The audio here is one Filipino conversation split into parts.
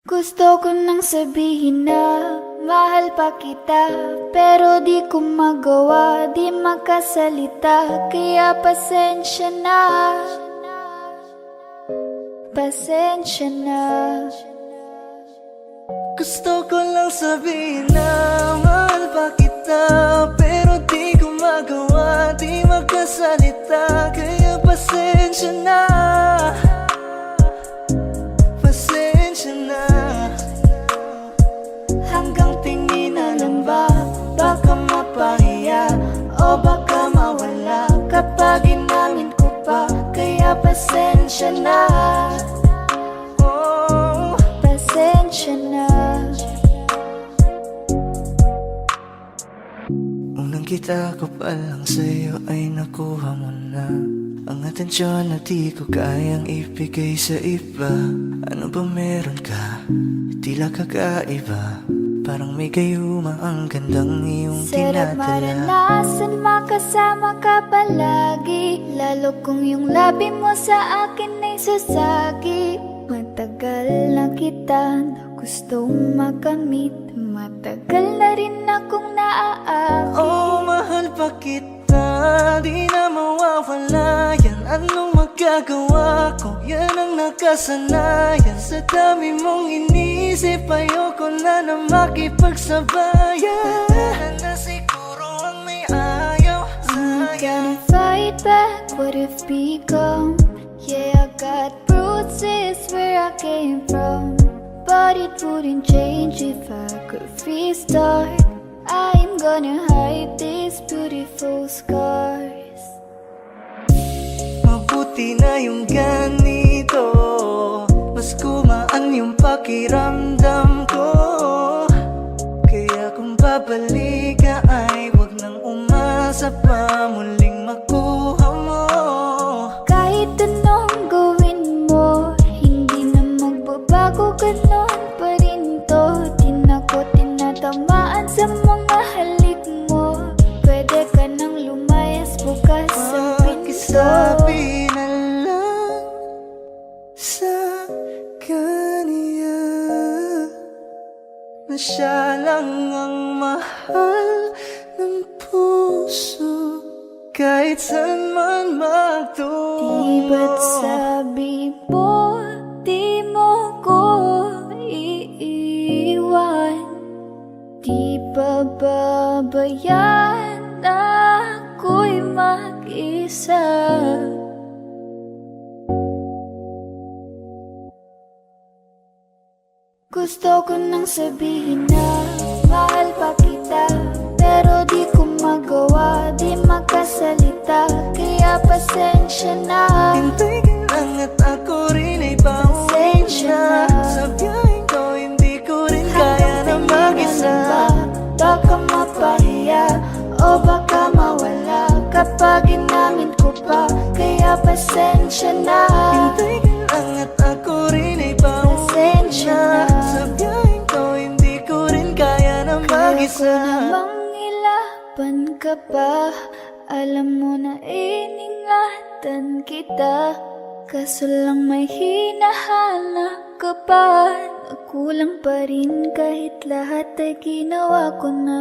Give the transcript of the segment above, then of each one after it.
Gusto ko nang sabihin na mahal pa kita, pero di ko magawa, di makasalita. Kaya pasensya na, pasensya na. Gusto ko lang sabihin na mahal pa kita, pero di ko magawa, di makasalita. Kaya pasensya na, pasensya na. Hanggang tingin na lang ba, baka mapahiya o baka mawala kapag inamin ko pa. Kaya pasensya na, oh, Pasensya na. unang kita ko pa lang sa'yo ay nakuha mo na ang atensyon na di ko kayang ibigay sa iba. Ano ba meron ka? Tila kakaiba, parang may gayuma ang gandang iyong Sarap tinatala. maranasan, makasama ka palagi, lalo kung yung labi mo sa akin ay sasagi. Matagal na kita na gustong makamit, matagal na rin akong naaakit. Oh, mahal pa kita, di na mawawala yan. Anong magagawa ko? Yan ang nakasanayan. Sa dami mong inisip, ayoko na na makipagsabayan. Na siguro ang may ayaw I'm sa'yo. gonna fight back what if become. Yeah, I got bruises where I came from, but it wouldn't change if I could restart. I'm gonna hide these beautiful scars. Mabuti na yung ganito, mas gumaan yung pakiramdam ko. Kaya kung babalik ka ay wag nang umasa pa muling makuha mo. Kahit anong gawin mo, hindi na magbabago, ganon pa rin to. Di na ko tinatamaan sa mga halik mo. Pwede ka nang lumayas, bukas ang pinto. Pakisabi na lang sa kanya na siya lang ang mahal ng puso, kahit saan man magtungo. Di ba't sabi mo, di mo ko iiwan? Di ba babayaan ako'y mag-isa? Gusto ko nang sabihin na mahal pa kita, pero di ko magawa, di makasalita. Kaya pasensya na, Hintay ka lang at ako rin ay pauwi pasensya na. na. Sa biyaheng ko hindi ko rin kaya na mag-isa. Baka mapahiya o baka mawala kapag inamin ko pa. Kaya pasensya na, Hintay ka lang at ako rin ay pauwi pasensya na. na. Sa biyaheng ko hindi ko rin kaya na Kaya ko mag-isa. namang ilaban ka pa, alam mo na iningatan kita. Kaso lang may hinahanap ka pa, nagkulang pa rin kahit lahat ay ginawa ko na.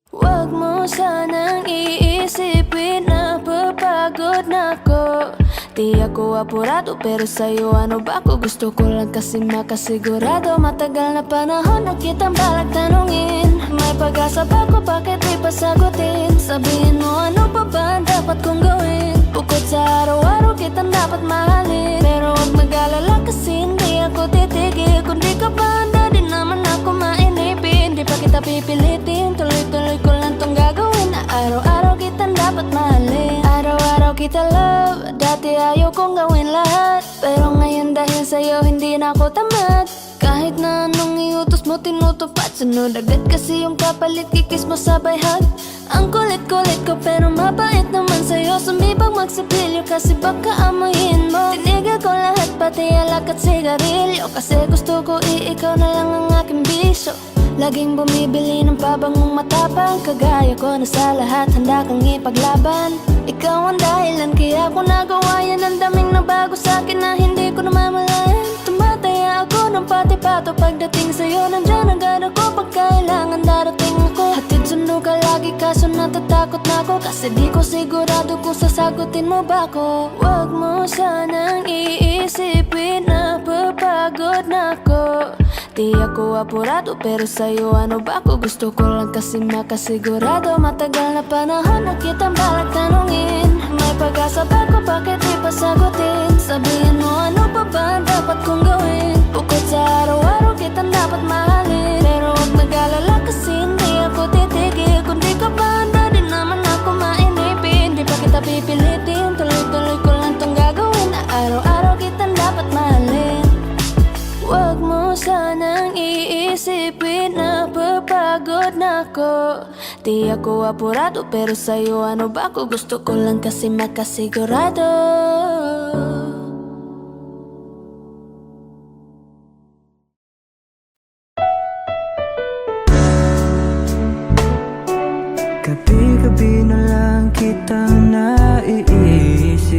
Huwag mo sanang iisipin na papagod na ako. Di ako apurado pero sa'yo ano ba ako? Gusto ko lang kasi makasigurado. Matagal na panahon na kitang balak tanungin, may pag-asa ba ko, bakit di pa sagutin? Sabihin mo ano pa ba ang dapat kong gawin? Bukod sa araw-araw kitang dapat mahalin, pero huwag mag-alala kasi hindi ako titigil. Kung di ka pa handa di naman ako mainipin. Di pa kita pipilitin, tuloy-tuloy ko lang tong gagawin. Na araw-araw kitang dapat mahalin, araw-araw kita love. Dati ayaw kong gawin lahat, pero ngayon dahil sa'yo hindi na ako tamad. Kahit na anong iutos mo tinutupad, sunod agad kasi yung kapalit, kikis mo sabay hug. Ang kulit-kulit ko pero mabait naman sa'yo, sumibang magsipilyo kasi baka amoyin mo. Tinigil ko lahat pati alak at sigarilyo, kasi gusto ko ikaw na lang ang aking bisyo. Laging bumibili ng pabangong matapang, kagaya ko na sa lahat handa kang ipaglaban. Ikaw ang dahilan kaya ko nagawa yan, ang daming nabago sa'kin na hindi ko namamalayan. Tumataya ako kaso natatakot na ako kasi di ko sigurado kung sasagutin mo ba ako. Wag mo sanang iisipin na papagod na ako. Di ako apurado pero sa'yo ano ba ako? Gusto ko lang kasi makasigurado. Matagal na panahon na kitang balak tanungin. May pag-asa ba ko, bakit di pa sagutin? Sabihin mo ano pa ba ang dapat kong gawin? Bukod sa araw-araw kitang dapat mahalin. Pero huwag mag-alala kasi hindi ako titigil. Kung di ka pa handa di naman ako mainipin. Di pa kita pipilitin, tuloy-tuloy ko lang tong gagawin. Na araw-araw kitang dapat mahalin. Huwag mo sanang iisipin na papagod na ako. Di ako apurado pero sa'yo ano ba ako? Gusto ko lang kasi makasigurado. Gabi-gabi na lang kitang naiisip.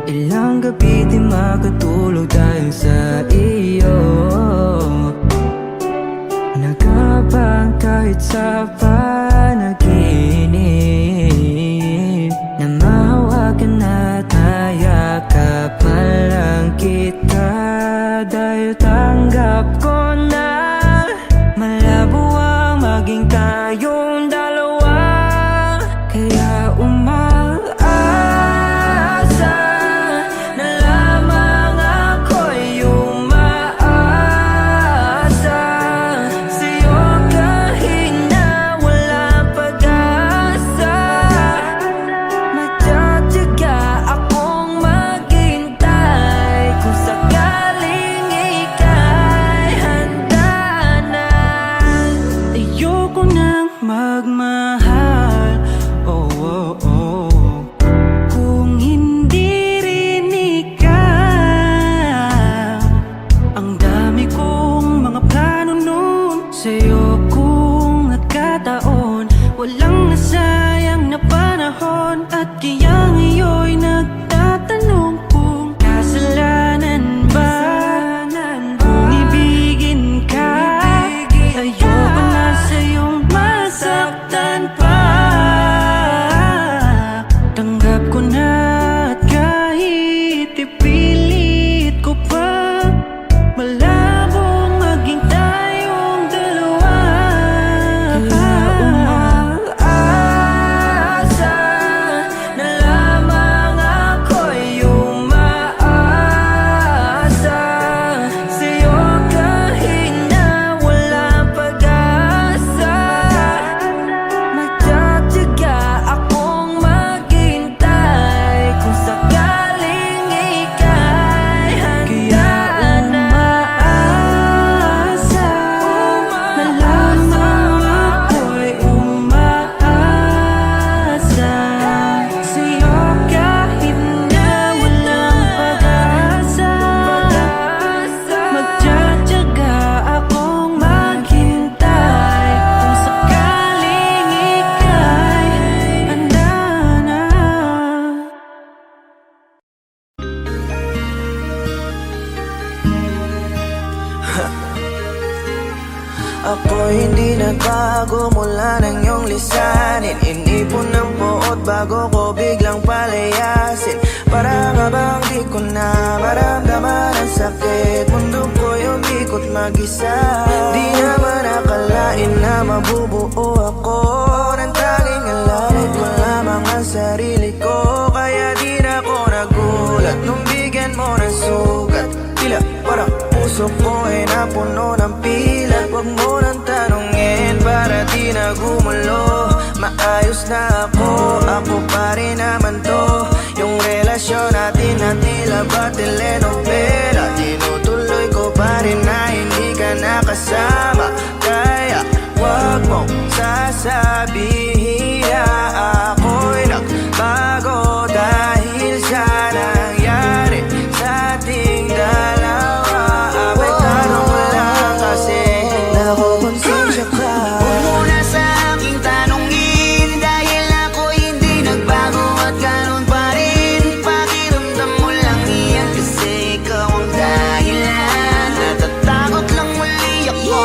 Ilang gabi di makatulog dahil sa iyo. Nagkabang kahit sa panaginip na mahawakan at nayakapan lang kita. Dahil tanggap ko na malabo ang maging tayong dalawa. Kaya umaasa na lamang ako'y umaasa sa'yo kahit na walang pag-asa. Magtsatsaga akong maghintay kung sakaling ika'y handa na. Ayoko nang magmahal, oh, oh, oh, kung hindi rin ikaw. Ang dami kong mga plano nun sa'yo kung nagkataon. Walang nasayang na panahon. At kaya ngayon'y nagtatanong kung kasalanan ba kung ibigin ka. Ayoko na sa'yong masaktan pa. Tanggap ko na at kahit ipilit ko pa, malabong maging tayong dalawa. Kaya umaasa na lamang ako'y umaasa sa'yo kahit na walang pag-asa. Magtsatsaga akong maghintay kung sakaling ika'y handa na. Umaasa na lamang ako'y umaasa sa'yo kahit na walang pag-asa. Magtsatsaga akong maghintay kung sakaling ika'y handa na. Ako'y hindi nagbago mula nang iyong lisanin. Inipon ng puot bago ko biglang palayasin. Para nga bang di ko na maramdaman ang sakit. Mundo ko'y umikot mag-isa. Di naman akalain na mabubuo ako ng tanging alalit ko lamang ang sarili ko. Kaya di na ako nagulat nung bigyan mo ng sugat. Tila parang puso ko ay napuno ng pilat. Huwag mo nang tanungin para di na gumulo. Maayos na ako pa rin naman to. Yung relasyon natin na tila ba telenovela. Tinutuloy ko pa rin na hindi ka nakasama. Kaya huwag mong sasabihin na ako'y nagbago dahil sa nangyari sa ating dalawa. May tanong ko lang kasi nakukonsensya ka. Huwag mo na sa aking tanongin dahil ako'y hindi nagbago at ganun pa rin. Pakiramdam mo lang iyan kasi ikaw ang dahilan. Natatakot lang muli ako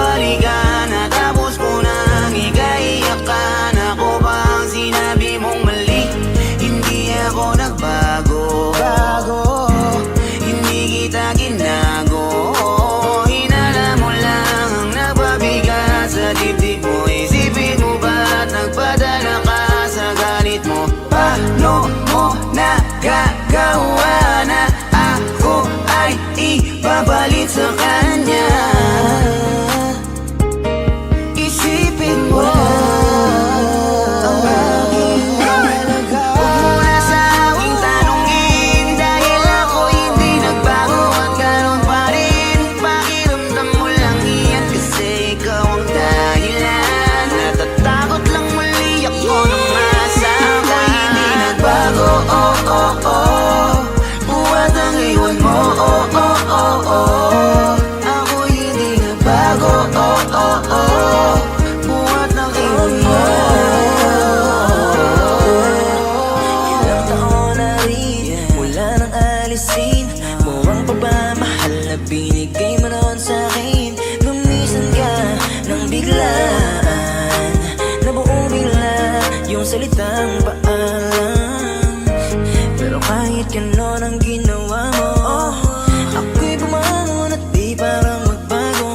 balikan na tapos ko nang ikaiyakan. Ako ba ang sinabi mong mali? Hindi ako nagbago, hindi kita ginago. Hinala mo lang ang nagpabigat sa dibdib mo. Isipin mo ba't nagpadala ka sa galit mo? Paano mo nagagawa na ako ay ipapalit sa kanya? Isipin mo ang aking halaga. Huwag mo na sa aking tanungin, dahil ako hindi nagbago at ganun pa rin. Pakiramdam mo lang iyan kasi ikaw ang dahilan. Natatakot lang muli ako nung masabi hindi nagbago. Oh, oh, oh, buhat ang iwan mo. Oh, oh, oh, oh, ako hindi nagbago. Oh, oh, oh, buhat ang iwan mo. Ilang taon na rin mula nang alisin mo ang pagmamahal na binigay mo noon sa'kin. Lumisan ka nang biglaan, nabuo bigla yung salitang paalam. Pero kahit ganon ang ginawa mo, ako'y bumangon at di parang magbago.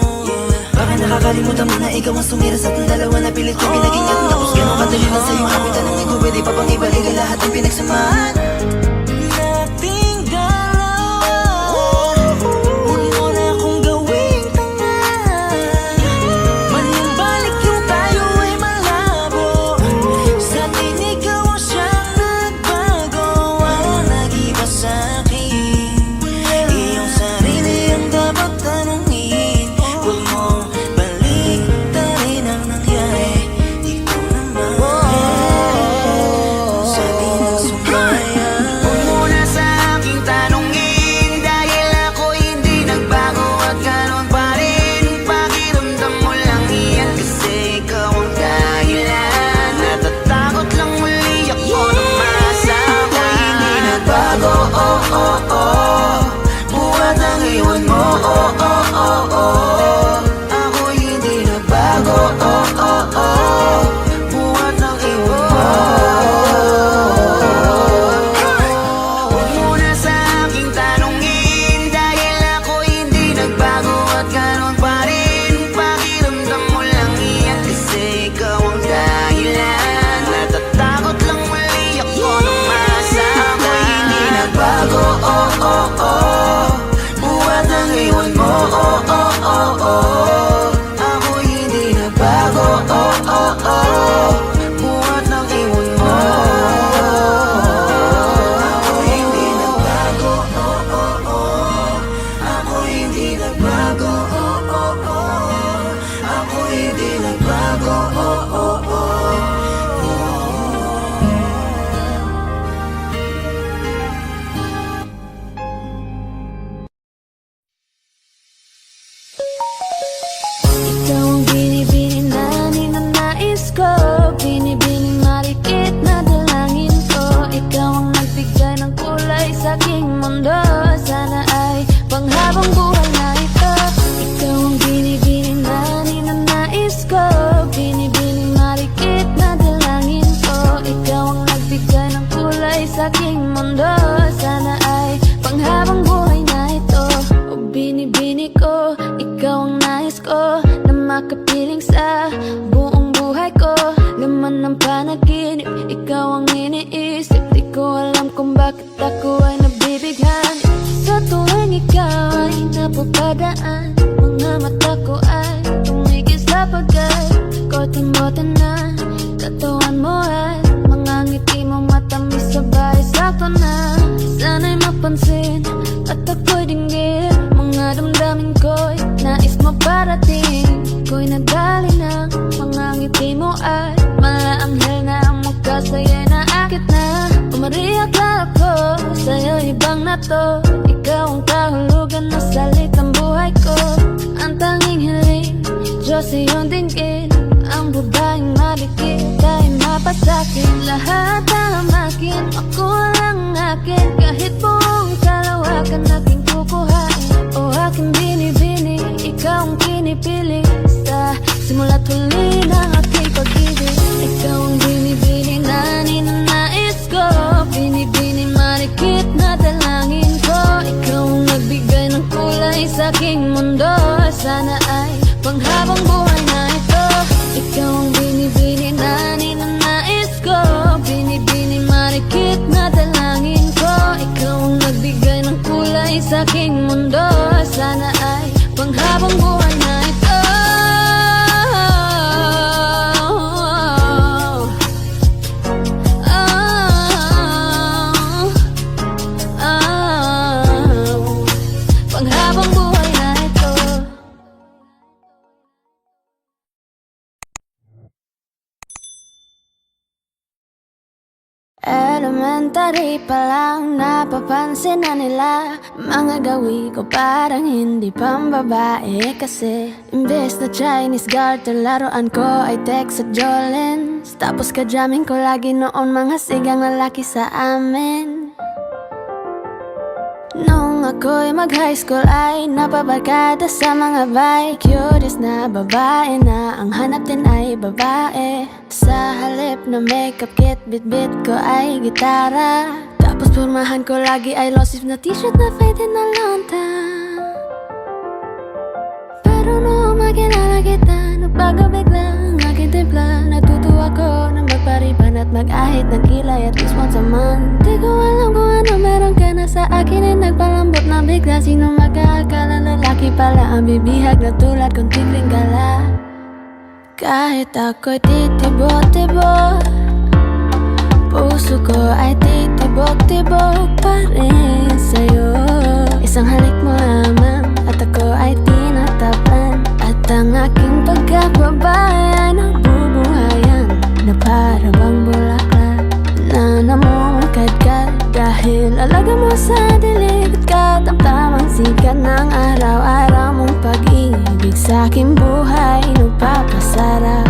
Baka nakakalimutan mo na ikaw ang sumira sa ating dalawa na pilit kong pinagingat. Tapos ganon kadali na sa'yo ako'y tanongin ko, pwede pa bang ibalik ang lahat ng pinagsamahan nating dalawa? Huwag mo na akong gawing tanga. Manumbalik yung tayo ay malabo. Sa atin ikaw ang siyang nagbago. Walang nag-iba sa'kin, iyong sarili ang dapat tanungin. Huwag mong baliktarin ang nangyari. Ikaw naman sa atin ang sumaya. Huwag mo na sa aking tanungin, dahil ako hindi nagbago at ganun pa rin. Pakiramdam mo lang iyan kasi ikaw ang dahilan. Natatakot lang muli ako nung masabi hindi nagbago. Oh, oh, oh, buhat ang iwan mo. Oh, oh, oh, oh, ako hindi nagbago. Oh, oh, oh, buhat ang iwan mo. Huwag mo na sa aking tanungin, dahil ako hindi nagbago at ganun pa rin. Pakiramdam mo lang iyan kasi ikaw ang dahilan. Natatakot lang muli ako nung masabi hindi nagbago. Oh, oh, oh, buhat ang iwan mo. Oh, oh, oh, oh, ako hindi nagbago. Oh, oh, oh, buhat ang iwan mo. Ako hindi nagbago. Oh, oh, oh, ako hindi nagbago. Oh, oh, oh, ako hindi nagbago. Oh, oh, oh. Ikaw ang binibini na ninanais ko, binibining marikit na dalangin ko. Ikaw ang nagbigay ng kulay sa aking mundo, sana ay panghabang buhay na ito. Ikaw ang binibini na ninanais ko, binibining marikit na dalangin ko. Ikaw ang nagbigay ng kulay sa aking mundo, sana ay panghabang buhay na ito. O binibini ko, ikaw ang nais ko na makapiling sa buong buhay ko. Laman ng panaginip, ikaw ang iniisip. Di ko alam kung bakit ako ay nabibighani. Sa tuwing ikaw ay napapadaan, mga mata ko ay tumigil sa pagay. Kote-mote na katawan mo ay mga ngiti mo matamis sabay sakto na. Sana'y mapansin at ako'y dinggin mga damdamin ko'y nais mo parating. Ko'y nadali ng mga ngiti mo ay malaanghel na ang mukha sa'yo'y naakit na. Umariyak lang ako sa'yo, ibang na to. Ikaw ang kahulugan na salitang buhay ko. Ang tanging hiling, Diyos iyong dinggin. Ang babaeng malikit ay mapasakin. Lahat ang akin, ako lang akin. Kahit buong kalawakan aking kukuhain. O aking binibini, ikaw ang kinipili. sa aking mundo. Sana ay panghabang buhay na ito. Ikaw ang binibini na ninanais ko, binibini marikit na dalangin ko. Ikaw ang nagbigay ng kulay sa aking mundo. Sana ay panghabang buhay na ito. Panghabang buhay na ito. Elementary pa lang, napapansin na nila mga gawi ko parang hindi pambabae. Kasi imbes na Chinese garter, laruan ko ay Tex at Jolens. Tapos ka-jamming ko lagi noon mga sigang lalaki sa amin. Nung ako'y mag-high school ay napabarkada sa mga bike. Curious na babae na ang hanap din ay babae. Sa halip na makeup kit, bit-bit ko ay gitara. Tapos pormahan ko lagi ay low-sleeve na t-shirt na faded na lonta. Pero nung makilala kita, nagbago bigla ang aking timpla. Natutuwa ko na magpariban at mag-ahit ng kilay at least once a month. Di ko alam kung ano meron ka na sa akin ay nagpalambot na bigla. Sino mag-aakala lalaki pala ang bibihag na tulad kong tigring gala. Kahit ako'y titibok-tibok, puso ko ay titibok-tibok pa rin sa'yo. Isang halik mo lamang at ako ay tinatapan. At ang aking pagkakbabae ay nabubuhayan na para bang bulaklak na namumukadkad. Dahil alaga mo sa dilig at katamtamang sikat ng araw-araw mong pag-ibig sa aking buhay nagpapasarap.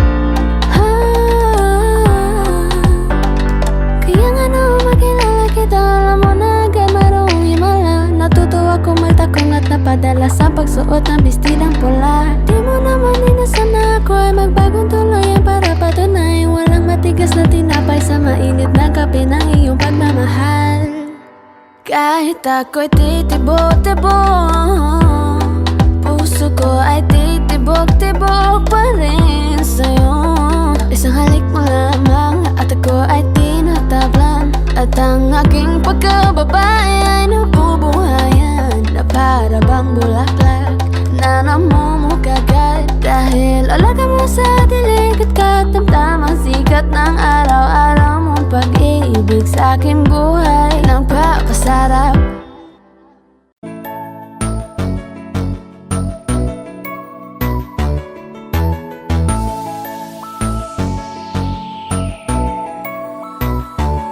Kaya nga nung makilala kita, alam mo na agad marunong himala. Natutuwa kung may takong at napadala sa pagsuot ng bestidang pula. Di mo naman inasam na ako ay magbagong tuluyan para patunayan walang matigas na tinapay sa mainit na kape ng iyong pagmamahal. Kahit ako'y titibok-tibok, puso ko ay titibok-tibok pa rin sa'yo. Isang halik mo lamang at ako ay tinatablan. At ang aking pagkababae ay nabubuhayan na para bang bulaklak na namumukagad. Dahil alaga mo sa dilig at katamtamang sikat ng araw-araw mong pag-ibig sa aking buhay nagpapasarap.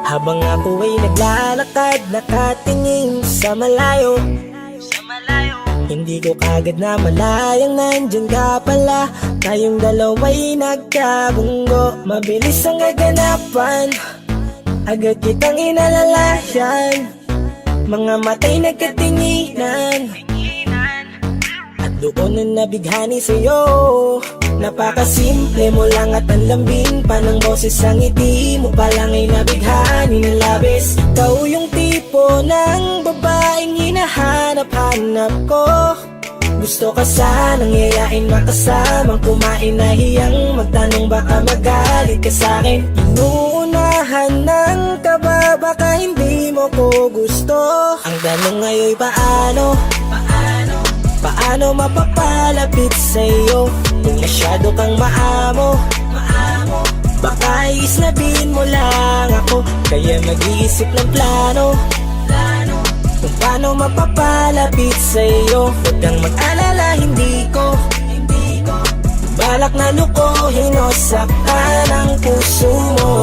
Habang ako ay naglalakad, nakatingin sa malayo, hindi ko kagad na malayang nandyan ka pala. Tayong dalawa'y nagkabunggo, mabilis ang kaganapan, agad kitang inalalayan. Mga matay nagkatinginan at doon na nabighani sa'yo. Napakasimple mo lang at ang lambing pa ng boses. Ang ngiti mo pa lang ay nabighani ng labis. Ikaw yung tipo ng babaeng hinahanap-hanap ko. Gusto ka sanang yayain makasamang kumain na hiyang magtanong baka magalit ka sa'kin. Inuunahan ng kaba baka hindi mo ko gusto. Ang tanong ngayon paano? Paano mapapalapit sa'yo? Kung masyado kang maamo, baka isnabin mo lang ako. Kaya mag-iisip ng plano kung paano mapapalapit sa'yo. Huwag kang mag-alala, hindi ko balak na lukohin o saktan ang puso mo.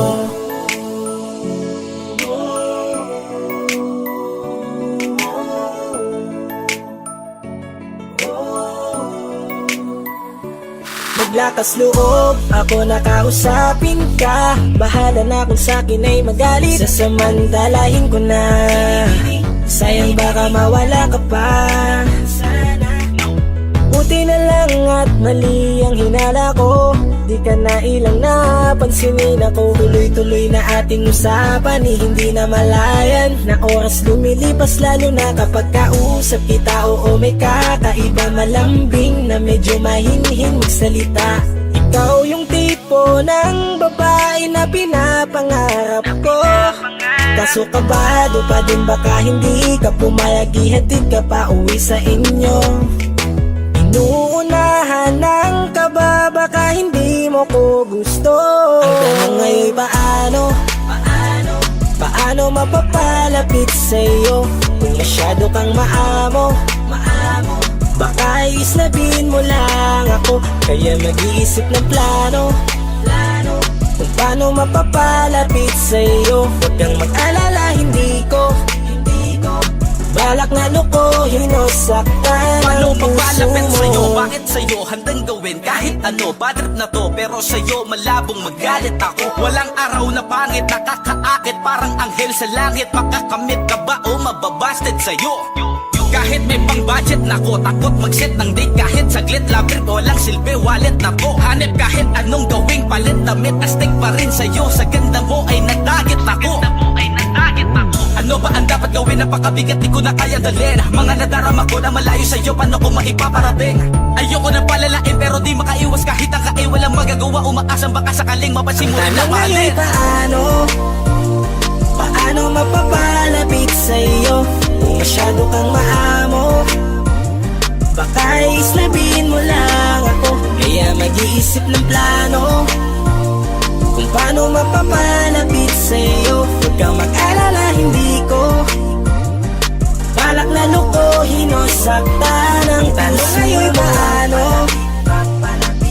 Lakas loob, ako nakausapin ka. Bahala na kung sa'kin ay magalit, sasamantalahin ko na. Sayang baka mawala ka pa. Buti na lang at mali ang hinala ko. Di ka na ilang napansinin ako. Tuloy-tuloy na ating usapan, hindi na malayan. Na oras lumilipas lalo na kapag kausap kita. Oo, may kakaiba, malambing na medyo mahinhin magsalita. Ikaw yung tipo ng babae na pinapangarap ko. Kaso kabado pa din, baka hindi ka pumayag, ihatid ka pa uwi sa inyo. Inuunahan ng kaba, baka hindi mo ko gusto. Ang tanong ngayon, paano mapapalapit sa'yo? Kung masyado kang maamo, baka islabin mo lang ako. Kaya mag-iisip ng plano kung paano mapapalapit sa'yo. Huwag kang mag-alala, hindi ko balak na lukuhin o saktan Paano ang puso papalapit sa'yo? mo. Bakit sa'yo handang gawin kahit ano? Bad trip na to, pero sa'yo malabong magalit ako. Walang araw na pangit, nakakaakit parang anghel sa langit. Makakamit ka ba o mababasted sa'yo? Kahit may pang budget na ko, takot mag-set ng date. Kahit saglit, love trip, walang silbi, wallet na to. Hanip kahit anong gawing palit, damit astig pa rin sa'yo. Sa ganda mo ay nagdagit ako. Ano ba ang dapat gawin? Napakabigat, di ko na kaya dalhin. Mga nadarama ko na malayo sa'yo, paano ko maipaparating? Ayoko na palalain pero di makaiwas kahit ang kain. Walang magagawa, umaasang baka sakaling mapasimulan na Tanong mahalin. ngayon, paano mapapalapit sa'yo? Kung masyado kang maamo, baka islabin mo lang ako. Kaya mag-iisip ng plano kung paano mapapalapit sa'yo. Huwag kang mag-alala, hindi ko balak na lukuhin o saktan ang tanong ngayon,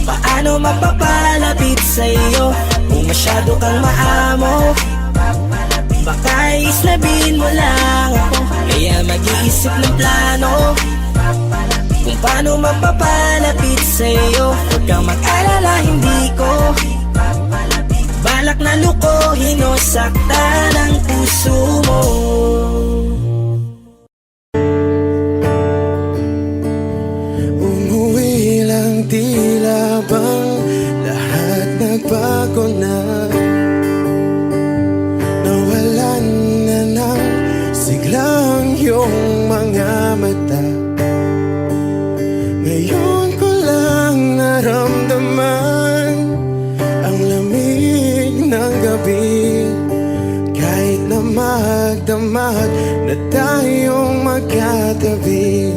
paano mapapalapit sa'yo? Kung masyado kang maamo, baka islabin mo lang ako. Kaya mag-iisip ng plano kung paano mapapalapit sa'yo. Huwag kang mag-alala, hindi ko balak na lukuhin o saktan ang puso mo. Umuwi lang, tila bang lahat nagbago na. Nawalan na ng siglang iyong mga mata. Ngayon ko lang naramdaman ang lamig ng gabi. Kahit na magdamag na tayong magkatabi.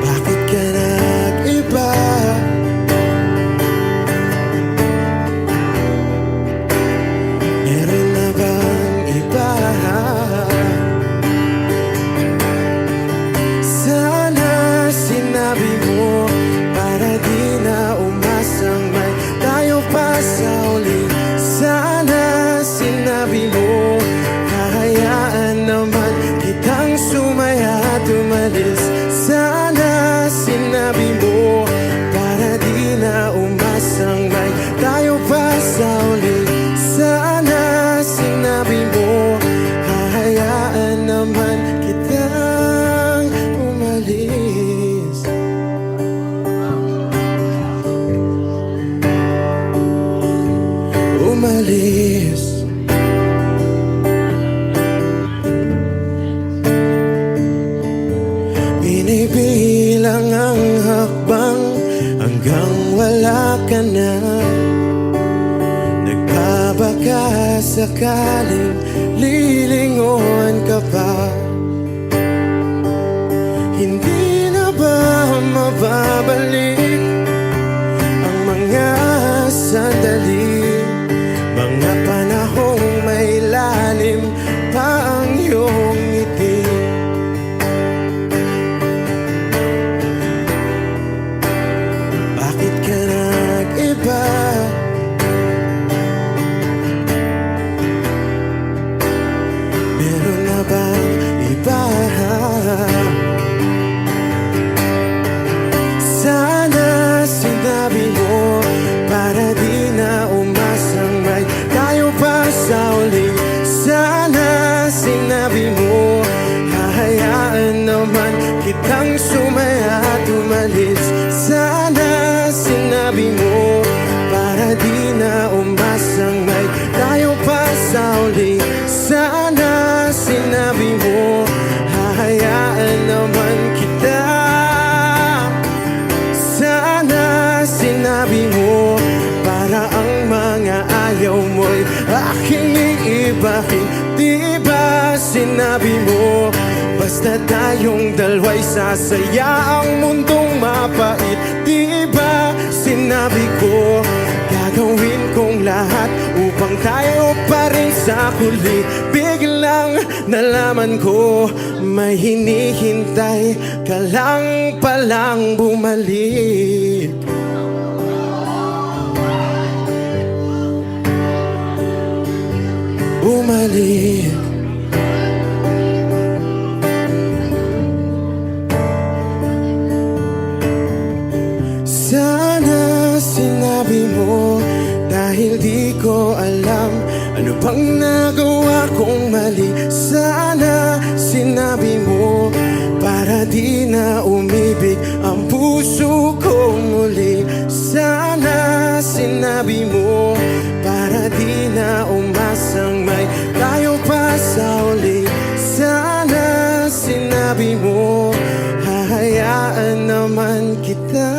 Bakit ka nag-iba? Meron na bang iba? Sana sinabi mo para di na umasang may tayo pa sa uli. Sana sinabi mo hahayaan naman kitang sumaya at umalis. Sana sinabi mo para di na umasang may tayo pa sa uli. Sana sinabi mo hahayaan naman kitang umalis. Umalis. Binibilang ang hakbang hanggang wala ka na. Nagbabaka sakaling lilingon ka pa. Hindi na ba mababalik ang mga sandali, mga panahong may lalim pa ang iyong ngiti? Bakit ka nag-iba? Meron na bang iba? Sana umalis. Sana sinabi mo para di na umasang may tayo pa sa uli. Sana sinabi mo hahayaan naman kita. Sana sinabi mo para ang mga ayaw mo'y aking iibahin. Di ba sinabi mo basta tayong dalawa'y sasaya ang mundong mapait. Di ba sinabi ko gagawin kong lahat upang tayo pa rin sa huli. Biglang nalaman ko may hinihintay ka lang palang bumalik. Bumalik. Sana sinabi mo dahil di ko alam ano bang nagawa kong mali. Sana sinabi mo para di na umibig ang puso ko muli. Sana sinabi mo para di na umasang may tayo pa sa uli. Sana sinabi mo hahayaan naman kita.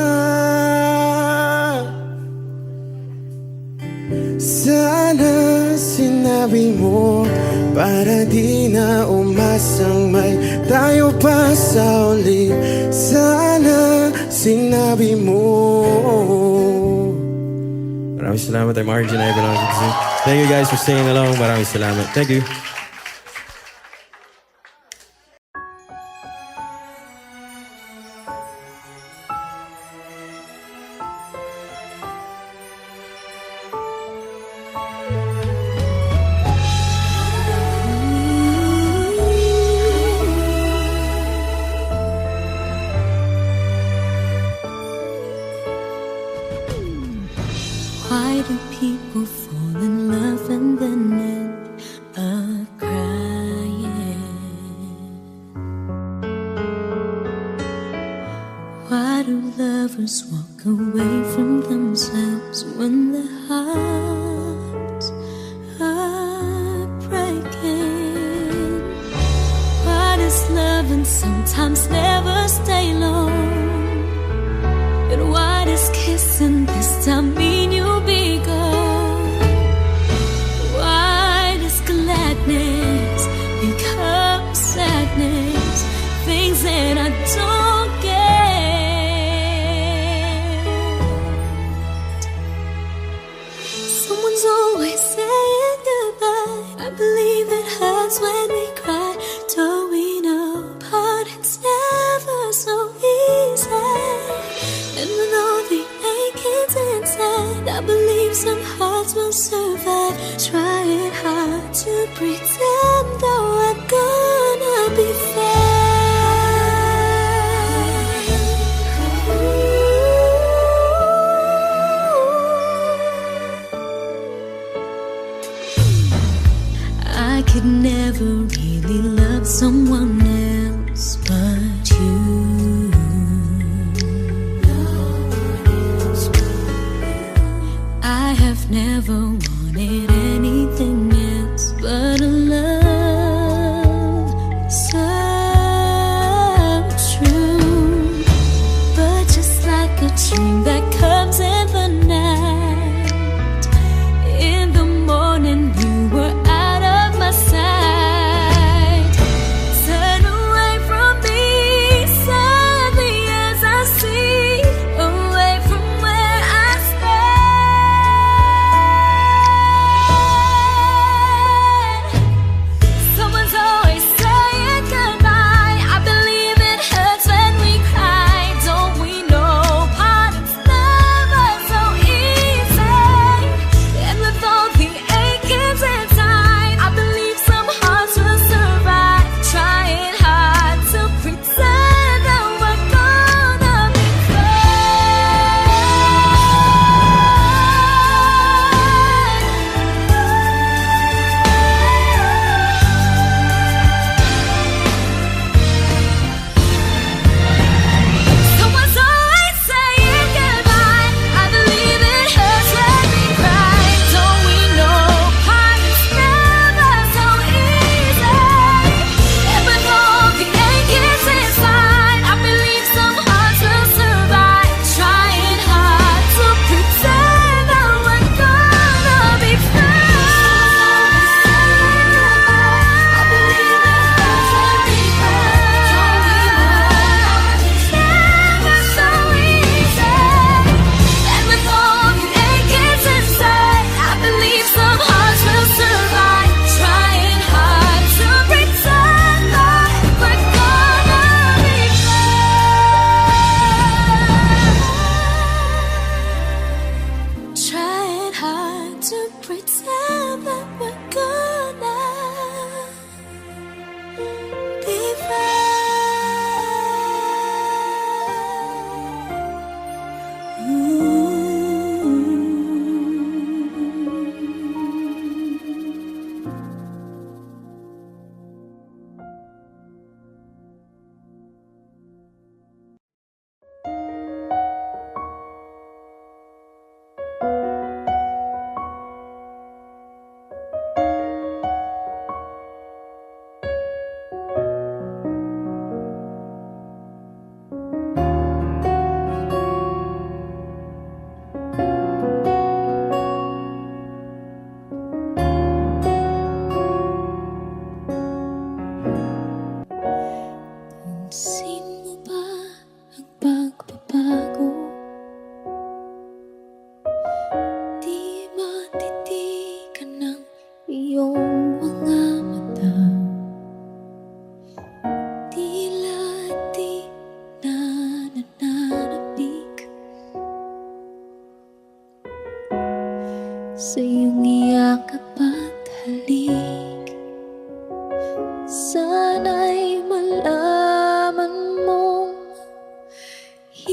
Sana sinabi mo para di na umasang may tayo pa sa uli. Sana sinabi mo. Maraming salamat. I'm Arjun Ivan. Thank you guys for singing along. Maraming salamat. Thank you. Why do people fall in love and then end up crying? Why do lovers walk away from themselves when their hearts are breaking? Why does loving sometimes never stay long? And why does kissing this time mean you'll be gone? Why does gladness become sadness? Things that I don't get. Someone's always saying goodbye. I believe it hurts when we cry. Towing apart, it's never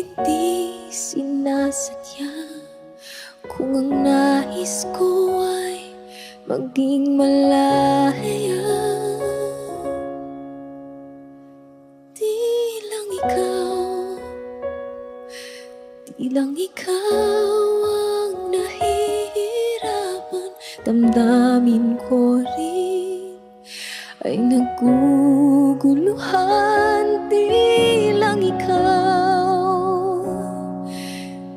hindi sinasadya. Kung ang nais ko ay maging malaya, di lang ikaw ang nahihirapan. Damdamin ko rin ay naguguluhan.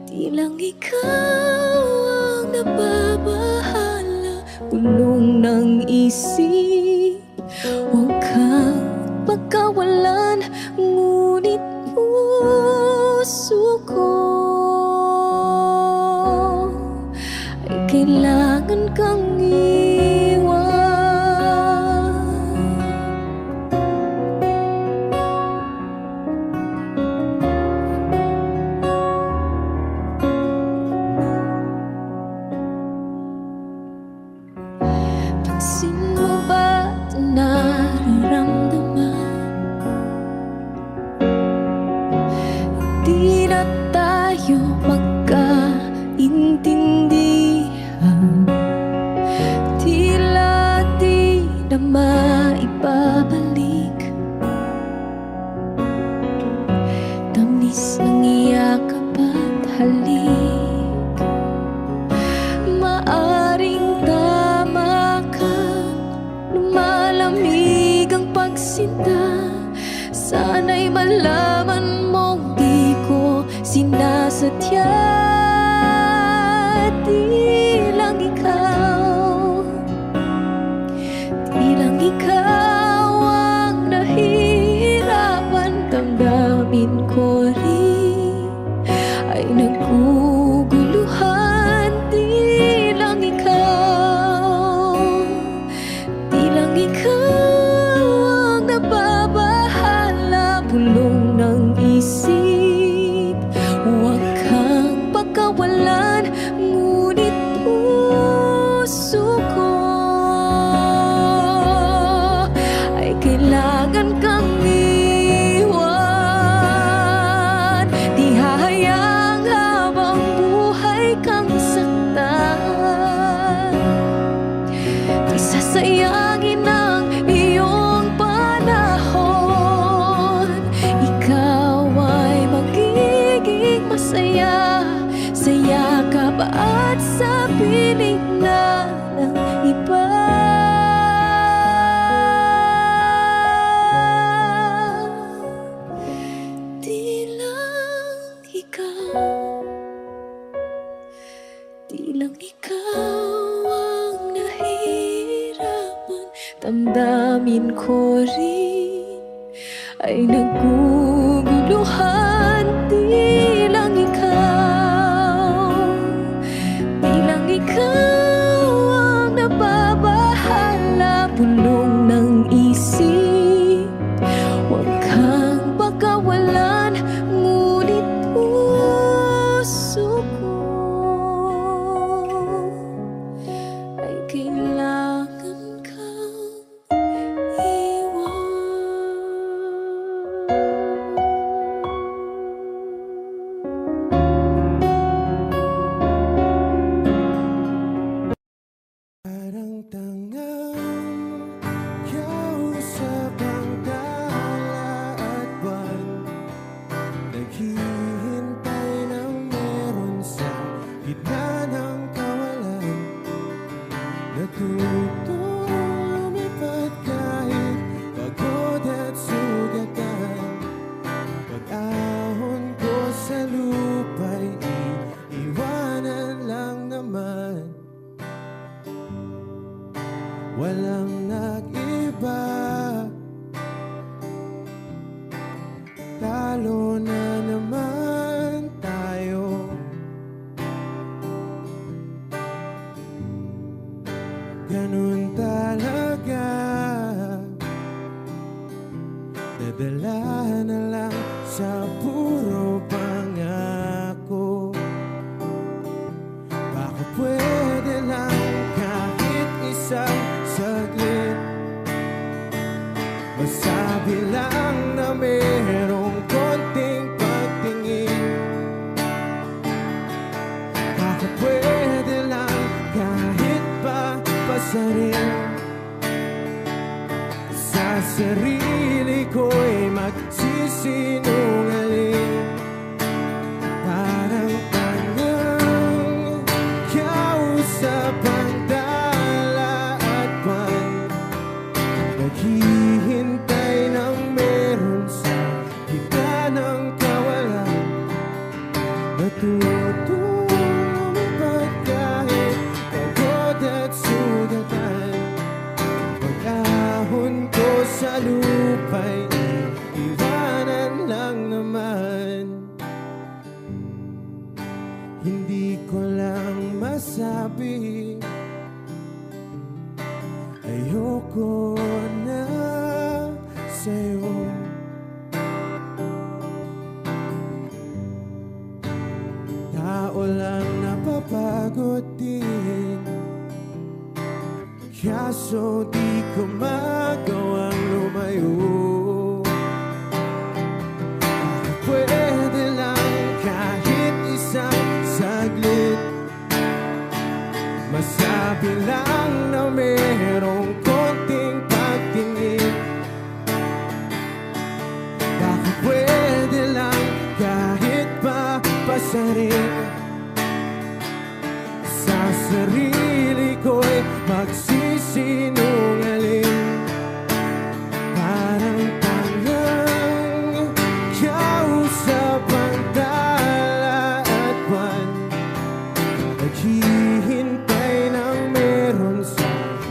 Di lang ikaw ang nababahala. Gulong ng isip, huwag kang pagkawalan. Ngunit puso ko ay kailangan kang iwan. Pansin mo ba ito nararamdaman? Di na tayo magkaintindihan. Tila di na maibabalik. Tamis ng iyakap at halik. Maaring tama ka, lumalamig ang pagsinta. Sana'y malaman mong di ko sinasadya. Di lang ikaw ang nahihirapan. Damdamin ko rin ay naguguluhan. Di lang ikaw ang nababahala. Bulong ng isip, huwag kang pagkawalan. Ngunit puso ko ay kailangan kang iwan. Di hahayang habang buhay kang saktan. Di sasayangin ang iyong panahon. Ikaw ay magiging masaya sa yakap at sa piling na ng iba. Di lang ikaw ang nahihirapan. Damdamin ko rin ay naguguluhan. Di lang ikaw ang nababahala. Bulong ng isip, huwag kang pagkawalan. Ngunit puso ko ay kailangan kang iwan. Parang tangang kausap ang tala at buwan. Naghihintay ng meron sa gitna ng kawalan. Natutong lumipad kahit pagod at sugatan. Pag-ahon ko sa lupa'y iiwanan lang naman. Walang nag-iba, talo na naman tayo. Ganun talaga, nadala na lang sa puro pangako. Baka pwede lang kahit isang saglit, masabi lang na merong konting pagtingin. masabi ayoko na sa'yo. Tao lang napapagod din, kaso di ko magawang lumayo. Pwede lang kahit isang saglit, masabi lang na merong konting pagtingin. Baka pwede lang kahit pa pasarin, sa sarili ko'y magsisinungaling. Parang tangang kausap ang tala at buwan, naghihintay ng meron sa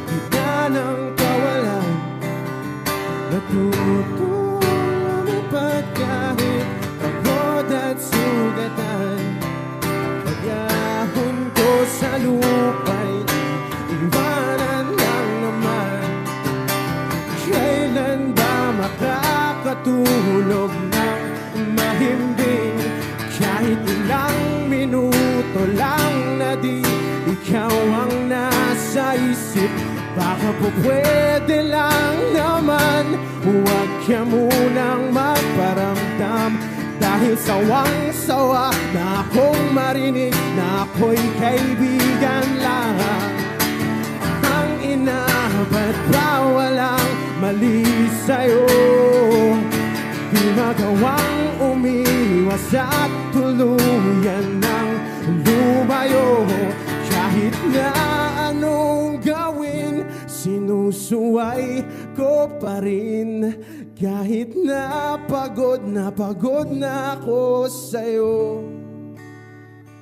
gitna ng kawalan. Natutulad kahit pagod at sugatan, pag-ahon ko sa lupa'y iwanan lang naman. Kailan ba makakatulog ng mahimbing, kahit ilang minuto lang na di ikaw ang nasa isip? Baka po pwede lang naman, huwag ka munang magparamdam, dahil sawang-sawa na akong marinig na ako'y kaibigan lang. Ang ina, ba't ba walang mali sa'yo? Di magawang umiwas at tuluyan ng lumayo. Kahit na anong gawin, sinusuway ko pa rin. Kahit na pagod na ako sa'yo.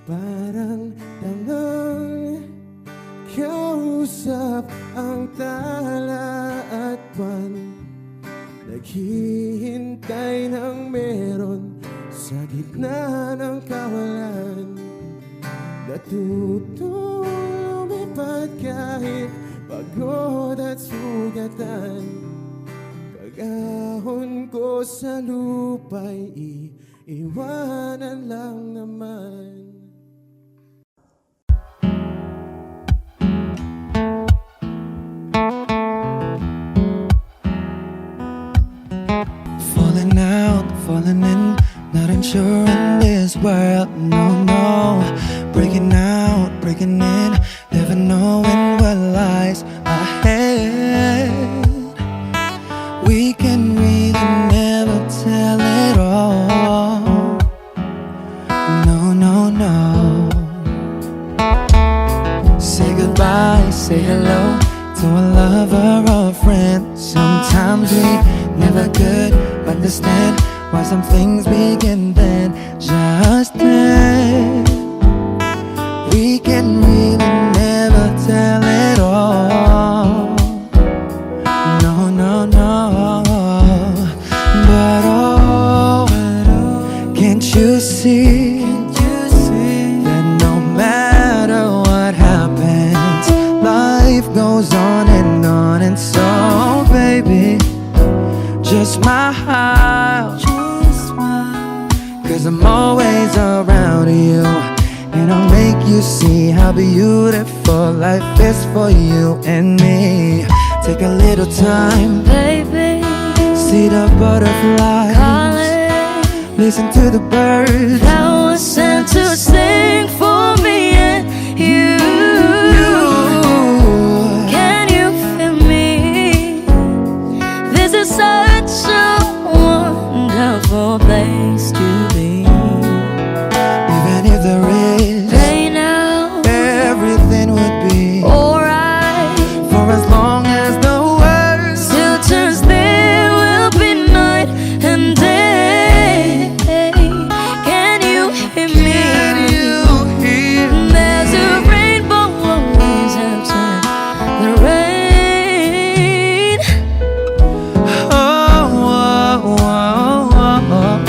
Parang tangang kausap ang tala at buwan, naghihintay ng meron sa gitna ng kawalan. Natutulumipad kahit pagod at sugatan, pag-ahon ko sa lupa'y iiwanan lang naman. Falling out, falling in, not unsure in this world, no, no. Breaking out, breaking in, never knowing what lies ahead. We can really never tell it all, no, no, no. Say goodbye, say hello to a lover or a friend. Sometimes we never could understand why some things begin then, just then. We can really never tell it all, no, no, no. But oh, can't you see that no matter what happens, life goes on, and so baby, just smile, 'cause I'm always around you, and I'll make you see how beautiful life is for you and me. Take a little time, Baby, see the butterflies, calling, listen to the birds that was sent to sing for me and you. Can you feel me? This is such a wonderful place to be. Even if there is Right now, everything would be alright. for as long as the world Still turns, there will be night and day. Can you hear me? can you hear? There's a rainbow always after the rain. Oh, oh, oh, oh, oh.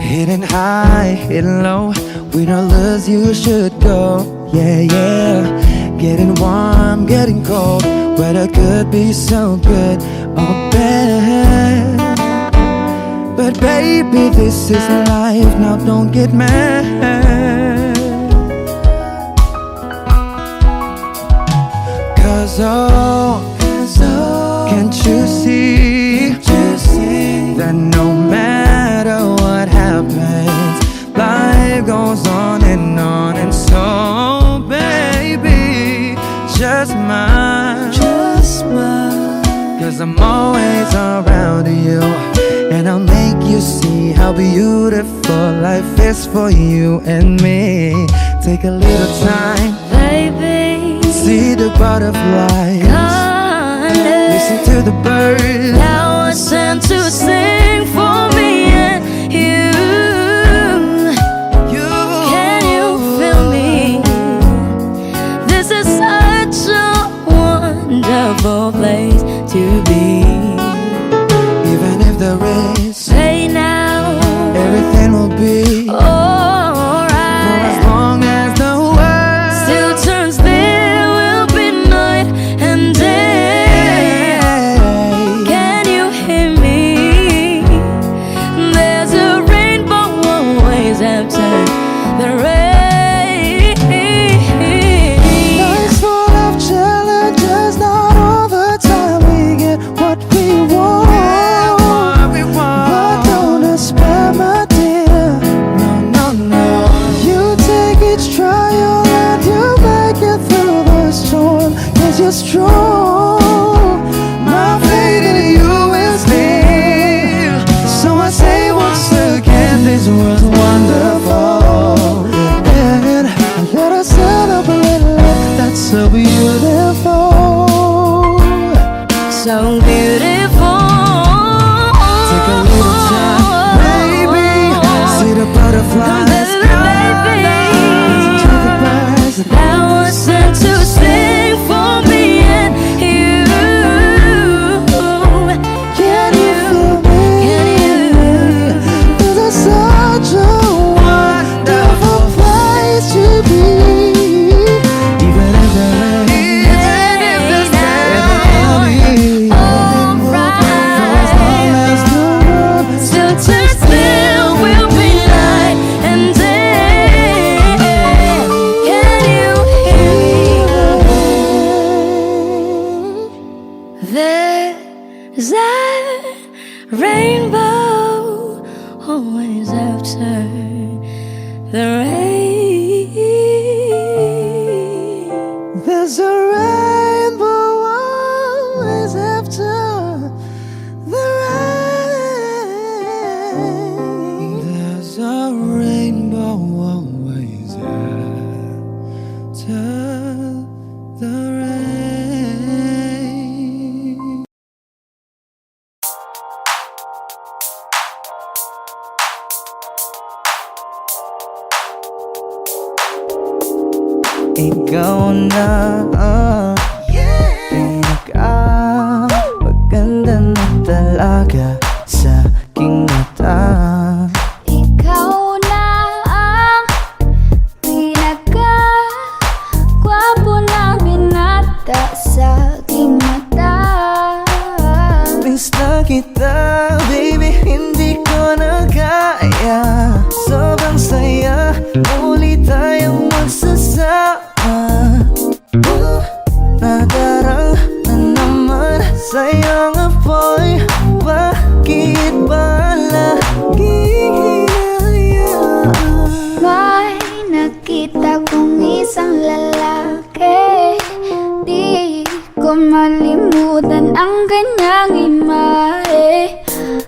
Hidden high, hidden low, With all us you should go. Yeah, yeah. Getting warm, getting cold. Weather could be so good or bad. But baby, this is life. Now don't get mad. Cause can't you see that no matter what happens, life goes on and so baby, just smile. Cause I'm always around you, and I'll make you see how beautiful life is for you and me. Take a little time, Baby, see the butterflies, listen to the birds. now it's time to sing for me and you. Can you feel me? This is such a wonderful place to be. Even if there is Say now, everything will be for alright. as long as the world Still turns, there will be night and day. Can you hear me? There's a rainbow always after the rain. Life's full of challenges, not all the time we get what we want. But don't despair, my dear. No, no, no. You take each trial and you make it through the storm. 'Cause you're strong. My faith in you is real. So I say once again, this world's wonderful. And let us celebrate life that's so beautiful. So beautiful. Take a little time, baby. See the butterflies. Baby, Listen to the birds. now it's time to sing for me and you. Can you feel me? Can you? This is such a wonderful place to be. Even if there is Still turns, there will be night and day. Can you hear me? There's a rainbow always after the rain. there's a rainbow always after the rain. There's a rainbow always after the rain. Ikaw na maganda na talaga sa aking mata. Ikaw na ang pinaka-gwapo na binata sa aking mata. Miss na kita, baby, hindi ko na kaya. Sobrang saya, muli tayong magsasama. Nadarang na naman sa'yo nga boy. Bakit ba laging hinahayaan? May nakita kong isang lalaki, di ko malimutan ang kanyang imahe.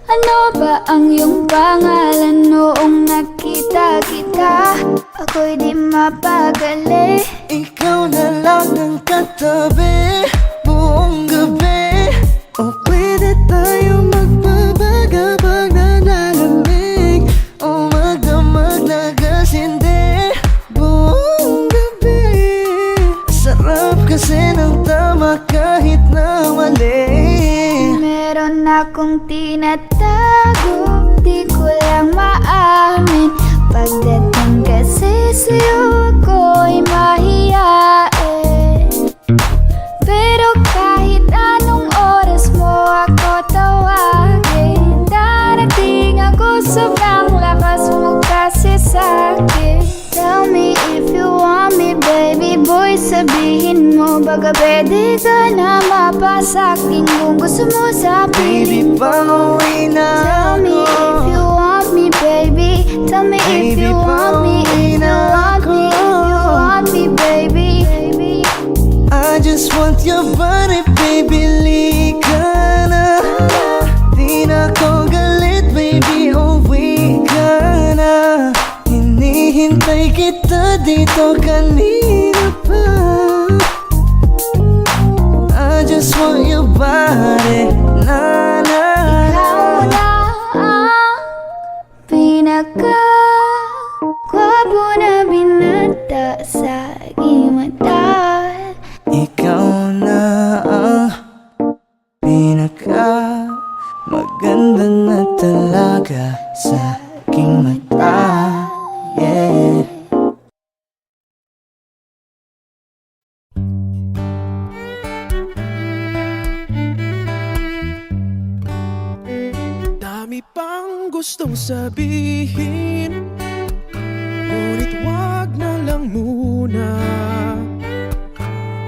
Ano ba ang iyong pangalan noong nakita kita? Ako'y di mapagali. Ikaw na lang ang katabi buong gabi. O pwede tayo magbabaga pag nanalamig, o magdamag na gasindi buong gabi. Sarap kasi ng tama kahit na mali. Meron akong tinatago, di ko lang maamin. Pagdating kasi sabihin mo? Baka pwede ka na mapasakin kung gusto mo sa Baby, piling ko. pauwi na Tell me if you want me, baby. Tell me if Baby, you want me, if pauwi you na want me, if you ako. want me, baby. I just want your body, baby, lika na. Di na ko galit, baby, uwi ka na. Hinihintay kita dito kanina pa. I just want your body, na na na. Ikaw na ang pinaka-gwapo na binata sa aking mata. Ikaw na ang pinaka maganda na talaga sa aking mata. Yeah. Dami pang gustong sabihin, ngunit wag na lang muna.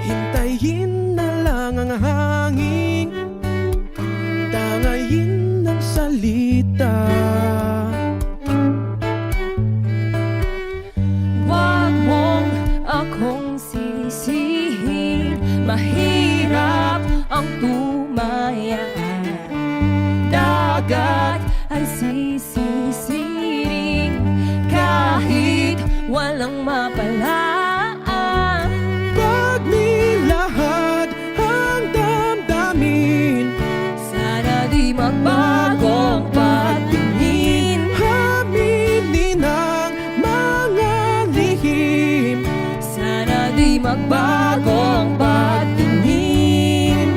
Hintayin na lang ang hangin, tangayin ng salita. Wag mong akong sisihin, mahirap ang tumaya. Dagat ay sisisiring kahit walang mapalaan. Pag nilahad ang damdamin, Sana di magbagong pagtingin. aminin ang mga lihim. Sana di magbagong pagtingin.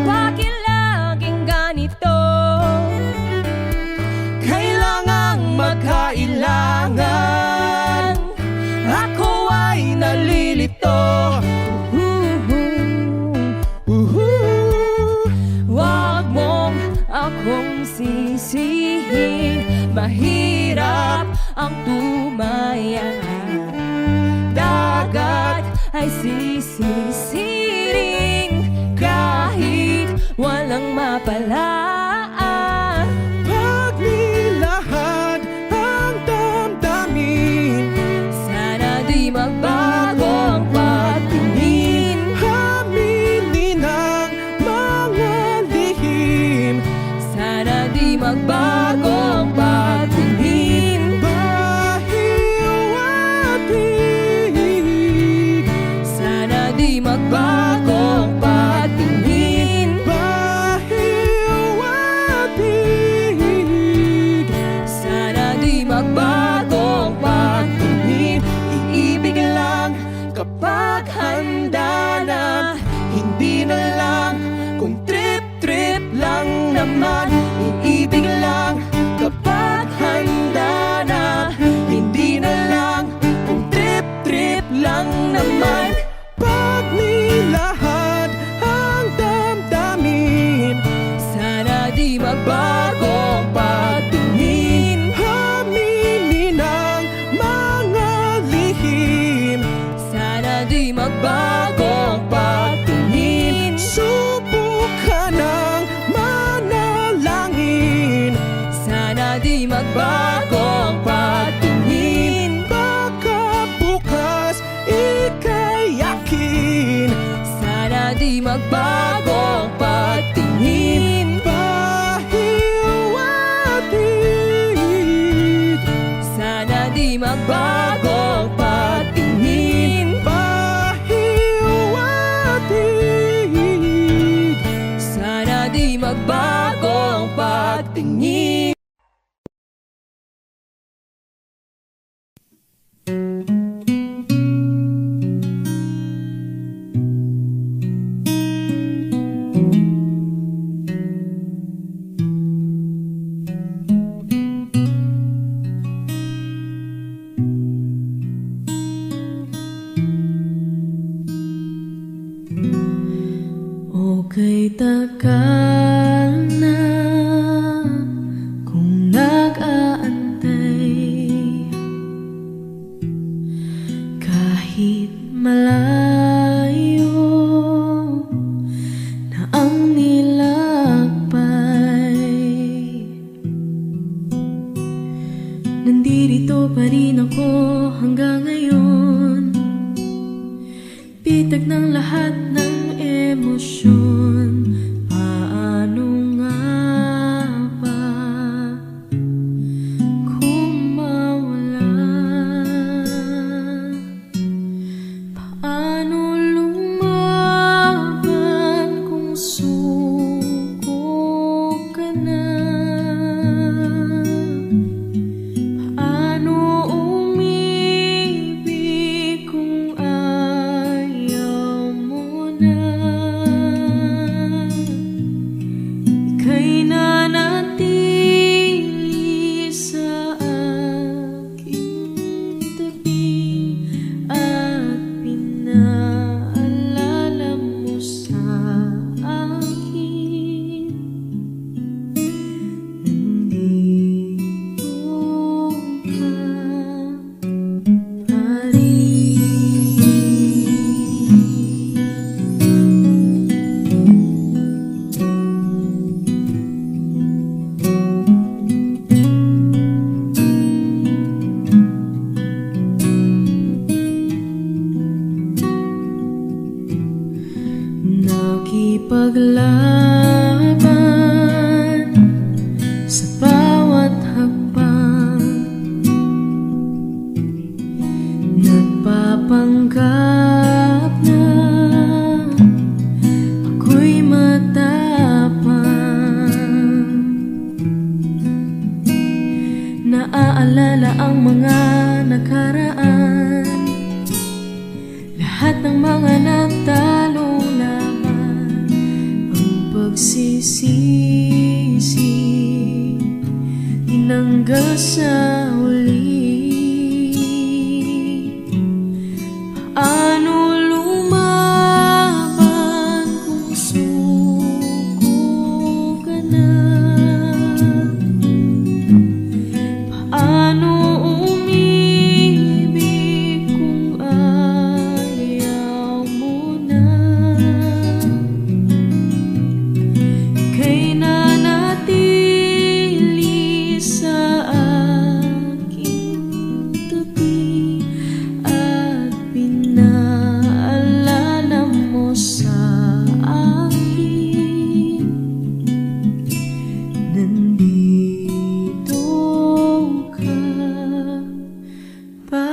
Bakit laging ganito? Kailangang magkailangan, ako ay nalilito. Wag mong akong sisihin, mahirap ang tumaya. Dagat ay sisisiring kahit walang mapalaan. Pag nilahad ang damdamin, Sana di magbagong pagtingin. aminin ang mga lihim. Sana di magbagong pagtingin. Pahiwatig, Sana di magbagong pagtingin. pahiwatig. Sana di magbagong pagtingin. Iibig lang kapag handa na, hindi na lang kung trip-trip lang naman. Iibig lang kapag handa na, hindi na lang kung trip-trip lang naman. Pag nilahad ang damdamin, Sana di magbagong pagtingin. aminin ang mga lihim. Sana di magbagong pagtingin. Subukan ng manalangin, Sana di magbagong pagtingin. baka bukas ika'y yakin. Sana di magbagong pagtingin. Pahiwatig, Sana di magbagong pagtingin. pahiwatig. Sana di magbagong pagtingin. Okay, tagal na kung nag-aantay. Kahit malayo Nandito pa rin ako hanggang ngayon. Bitag ng lahat ng emosyon. Paano nga ba kung mawala? Paano lumaban kung suko ka na? Paano umibig kung ayaw mo na? Ika'y nanatili sa aking tabi at pinaalala mo sa akin. Nandito ka pa rin. Nakipaglaban sa bawat hakbang, nagpapanggap na ako'y matapang. Naaalala ang mga nakaraan, lahat ng mga natalong laban, ang pagsisisi tinanggal sa huli. Paano lumaban kung suko ka na? Paano umibig kung ayaw mo na? Ika'y nanatili sa aking tabi at pinaalala mo sa akin. Nandito ka pa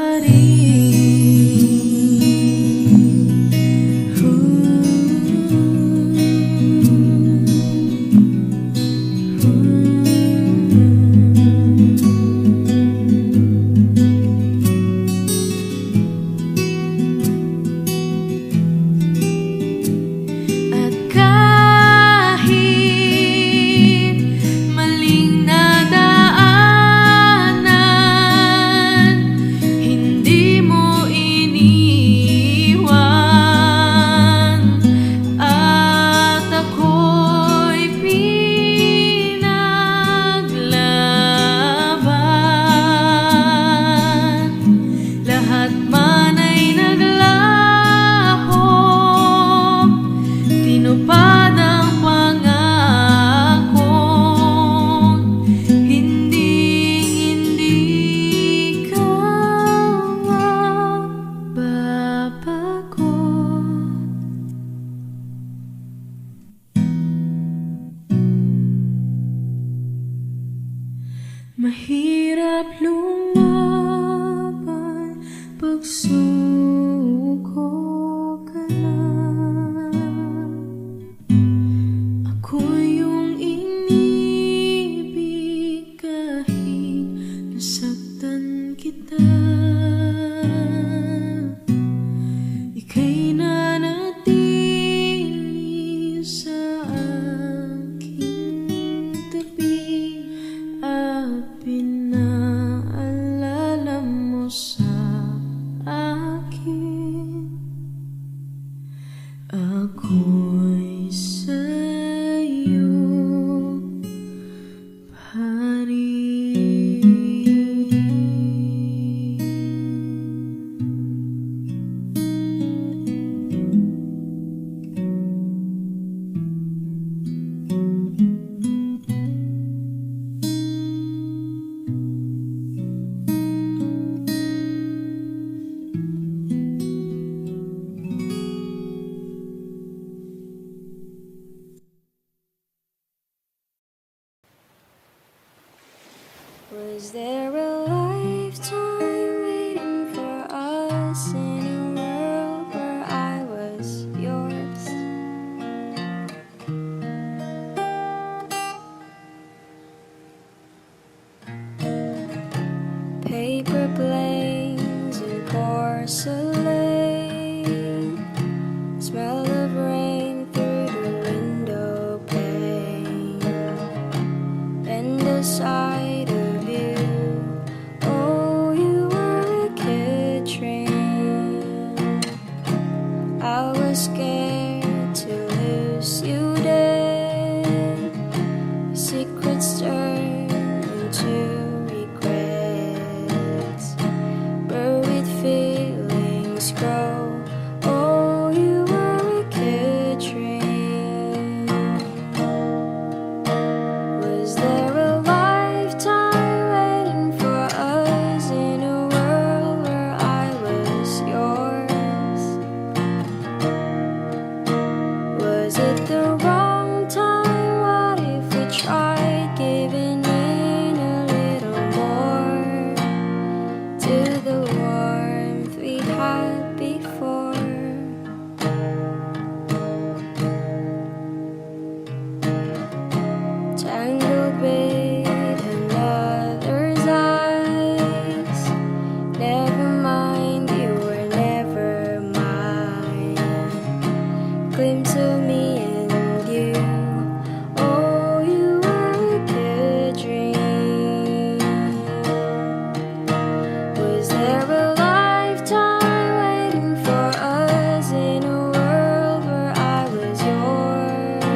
At kahit maling nadaanan, hindi mo iniwan at ako'y pinaglaban. Lahat man ay naglaho, tinupad ang pangako. Hindi ka mababago. Mahirap lumaban pag suko ka na. Ako yung inibig kahit nasaktan kita. Ika'y nanatili sa aking tabi at pinaalala mo sa akin. Was there a lifetime waiting for us in a world where I was yours? Paper planes and porcelain, smell of rain through the window pane, and the sight of you. Oh, you were a kid train. I was scared to lose you dead. Secrets turn into regrets. Buried feelings grow. Oh, you were a kid train. Was there a lifetime waiting for us in a world where I was yours? Was it the wrong time? What if we tried giving in a little more to the warmth we had before? Tangled with another's eyes. Never mind, you were never mine. Glimpse of me and you. Oh, you were a good dream. Was there a lifetime waiting for us in a world where I was yours?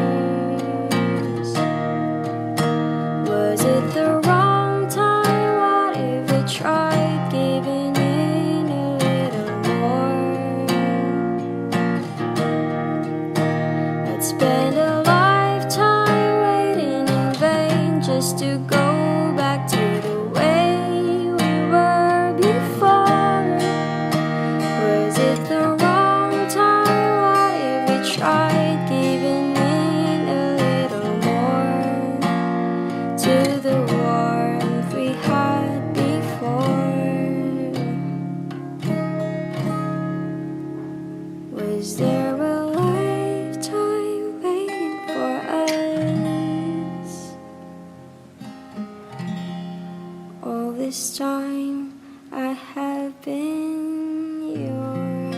Was it the wrong time? What if we tried giving in a little more? I'd spend a lifetime waiting in vain just to go back to the way we were before. Was it the wrong time? What if we tried giving in a little more to the warmth we had before? Was there a lifetime waiting for us? All this time I have been yours.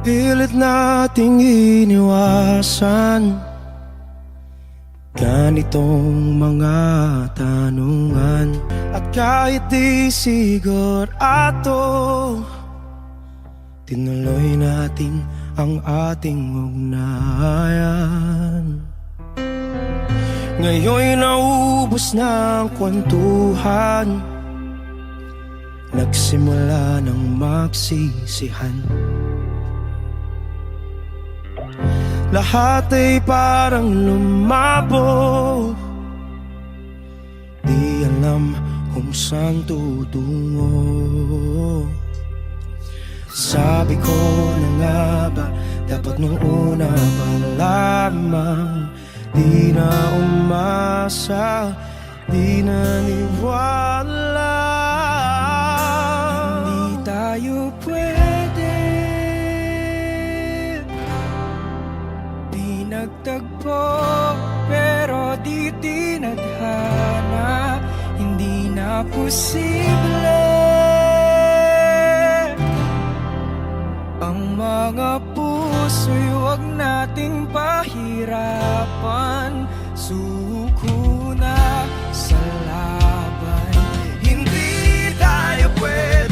Pilit nating iniwasan ganitong mga tanungan. At kahit di sigurado, tinuloy natin ang ating ugnayan. Ngayon'y naubos na ang kwentuhan, nagsimula ng magsisihan. Lahat ay parang lumabo, di alam kung saan tutungo. Sabi ko na nga ba, dapat nung una pa lamang, di na umasa, di naniwala. Hindi tayo pwede nagtagpo, pero di tinadhana. Hindi na posible ang mga puso'y huwag nating pahirapan. Suko na sa laban, hindi tayo pwede.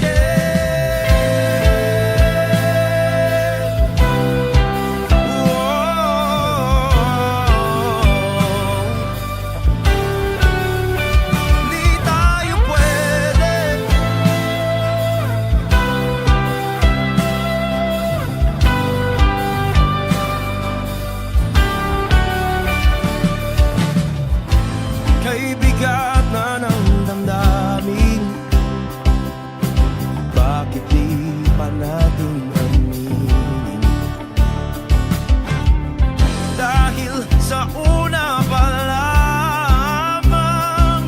sa una pa lamang.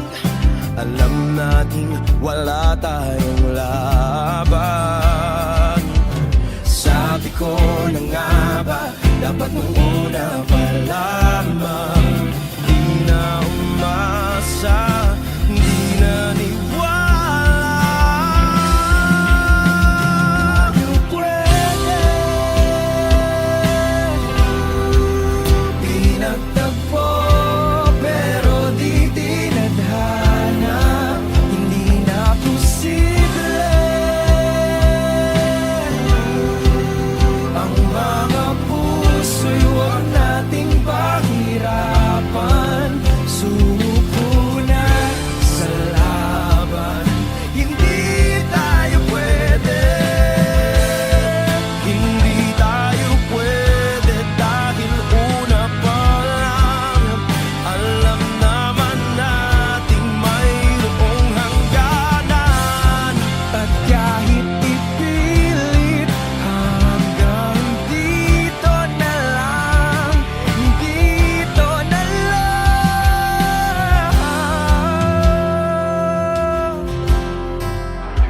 Alam nating wala tayong laban. Sabi ko na nga ba, dapat nung una pa lamang. Di na umasa, di na niwala. Yung pwede, di nagtagpo, pero di tinadhana. Hindi na posible ang mga puso'y huwag nating pahirapan. Sumuko na sa laban. Hindi tayo pwede, hindi tayo pwede dahil una pa lang. Alam naman nating mayroong hangganan. At kahit ipilit hanggang dito na lang, dito na lang.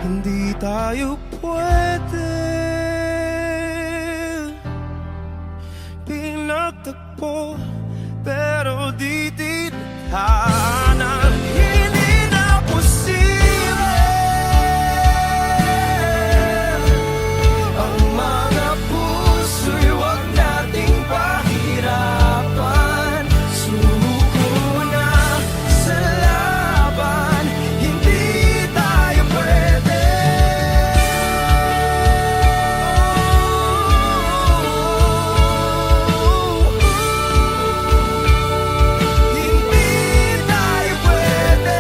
Hindi tayo pwede pinagtagpo, pero di tinadhana. Hindi na posible ang mga puso'y huwag nating pahirapan. Sumuko na sa laban. Hindi tayo pwede. Hindi tayo pwede.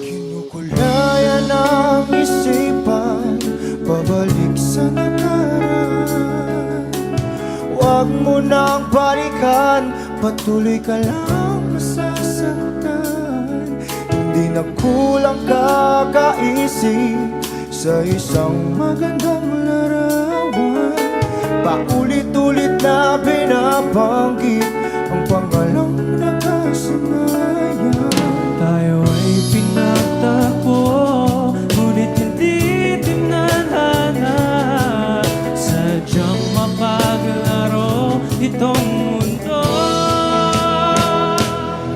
Kinukulayan ang isipan, pabalik sa nakaraan. Huwag mo nang balikan, patuloy ka lang masasaktan. Hindi na kulang kakaisip sa isang magandang larawan. Paulit-ulit na binabanggit ang pangalang nakasanayan. Tayo ay pinagtagpo, ngunit hindi tinadhana. Sadyang mapaglaro itong mundo.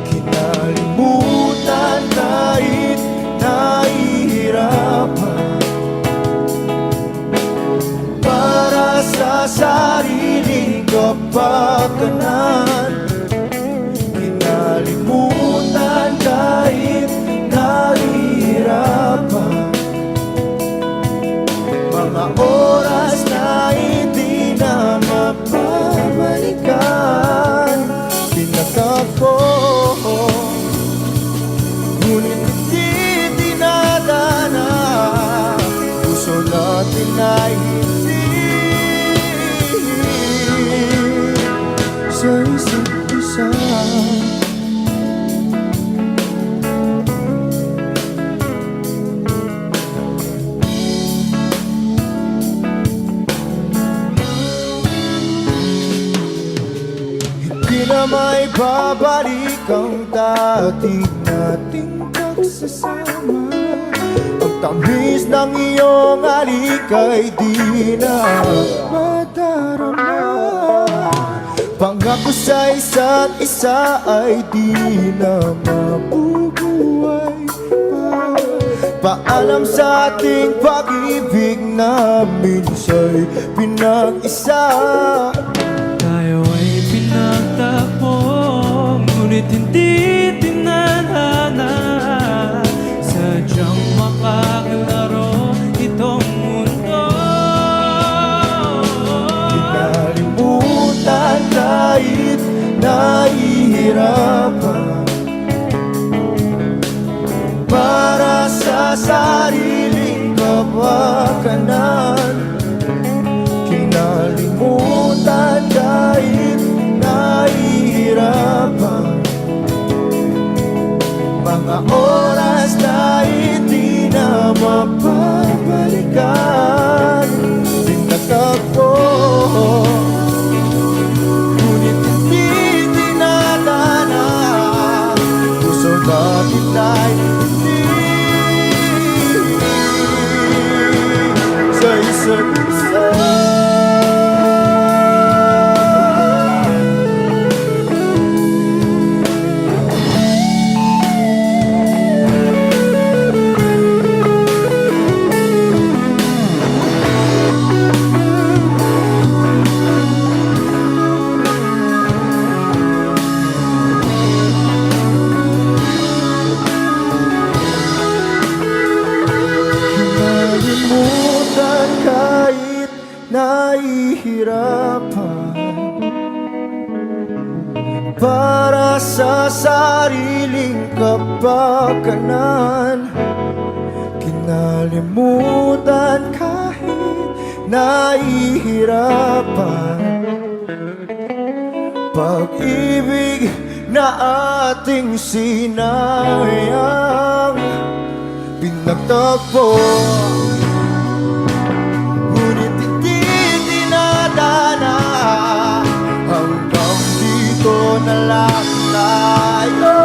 Kinalimutan kahit nahihirapan, para sa sariling kapakanan. Kinalimutan kahit nahihirapan, mga oras na hindi na mapabalikan. Tinatagpo, ngunit hindi tinadhana. Puso natin ay hindi sa isa't isa. Hindi na may babalik ang dati nating pagsasama. Ang tamis ng iyong halik ay di na madarama. Pangako sa isa't isa ay di na mabubuhay pa. Paalam sa ating pag-ibig na minsa'y pinag-isa. Tayo ay pinagtagpo, ngunit hindi tinadhana. Sadyang makakalaro itong mundo. Kinalimutan kahit nahihirapan, para sa sariling kapakanan. isa't isa. Nalimutan kahit nahihirapan para sa sariling kapakanan. Kinalimutan kahit nahihirapan pag-ibig na ating sinayang pinagtagpo. Ngunit hindi dinadana, hanggang dito na lang tayo.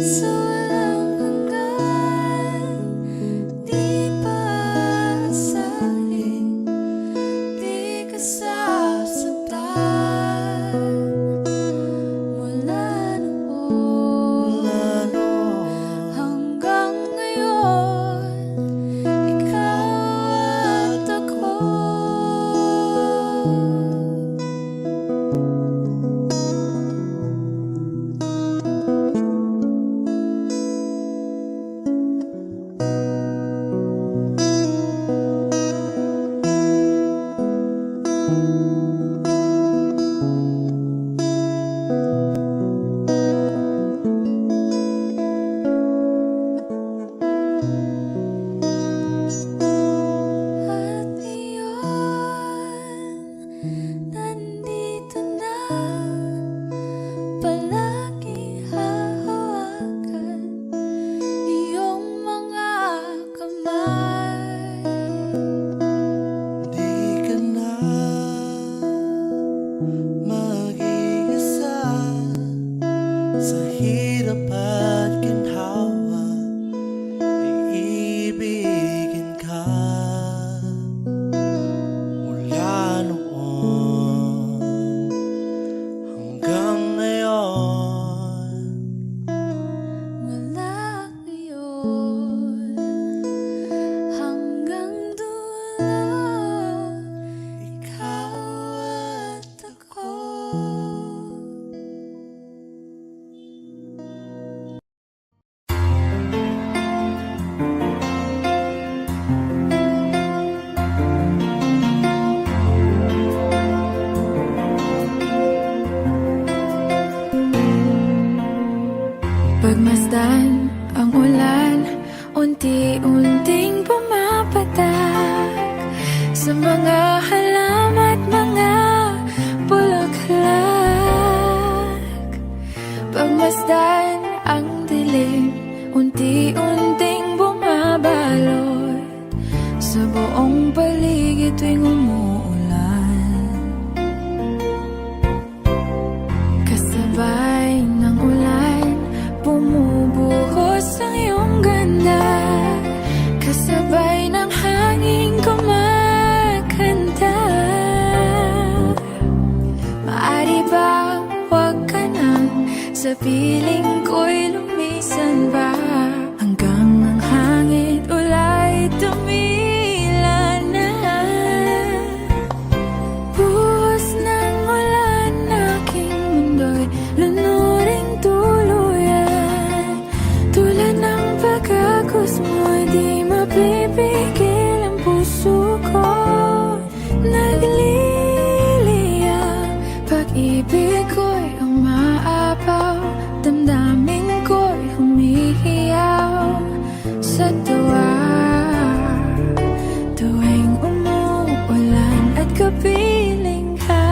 sa walang hanggan. Di pa asahin, di ka sasaktan. Mula noon hanggang ngayon, ikaw at ako. At iyon, nandito na, palagi hahawakan iyong mga kamay. Di ka na mag-iisa sa hirap at ginhawa. Iibigin ka mula noon hanggang ngayon. Mula ngayon hanggang dulo, ikaw at ako. Pagmasdan ang ulan, unti-unting pumapatak sa mga halaman at mga bulaklak. Pagmasdan ang dilim, unti-unting bumabalot sa buong paligid tuwing umuulan. Kasabay ng ulan, bumubuhos ang iyong ganda. Kasabay ng hangin kumakanta. Maari bang huwag ka nang sa piling ko'y lumisan ba, hanggang ang hangin ulay tumila na. Buhos ng ulan, aking mundo'y lunuring tuluyan. Tulad ng pagkagos mo'y di mapipigil ang puso ko. Nagliliyab, pag-ibig ko'y umaapaw, damdamin ko'y humihiyaw sa tuwa. Tuwing umuulan at kapiling ka,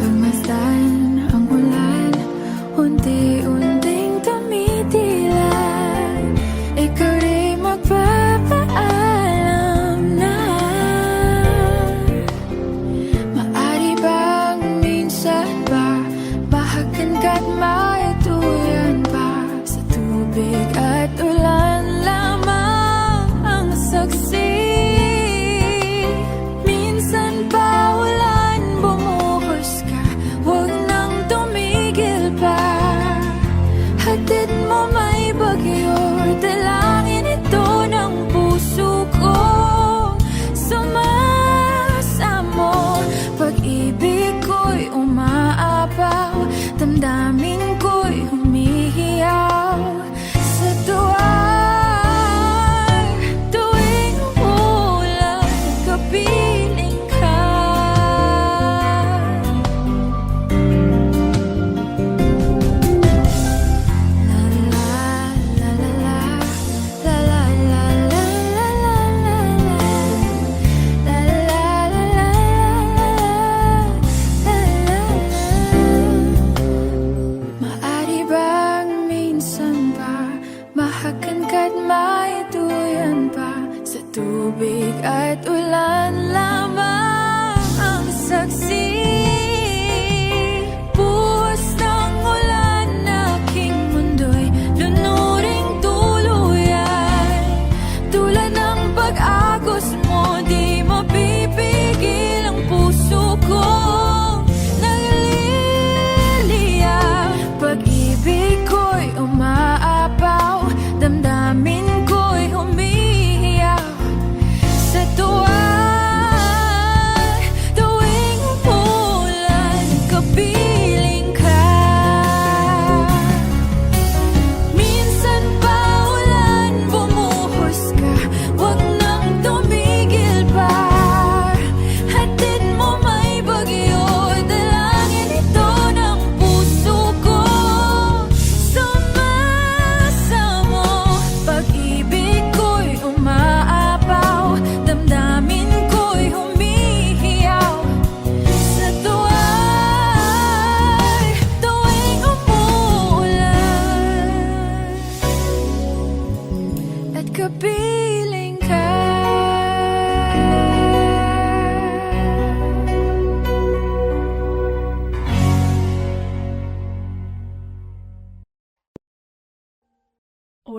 pagmasdan ang ulan, unti-unting tumitila. Ikaw rin magpapaalam na. Maari bang minsan ba bahagan ka't maituyan pa, sa tubig at ulan lamang ang saksi. Minsan pa ulan, bumuhos ka, huwag nang tumigil pa. Hatid mo may bagyo, dalangin ito ng puso ko. Sumasamo, pag-ibig ko'y umaapaw, damdamin ko'y humihiyaw sa tuwa. Tuwing umuulan at kapiling ka, maari bang minsan ba mahakan ka't maituyan pa, sa tubig at ulan lamang ang saksi.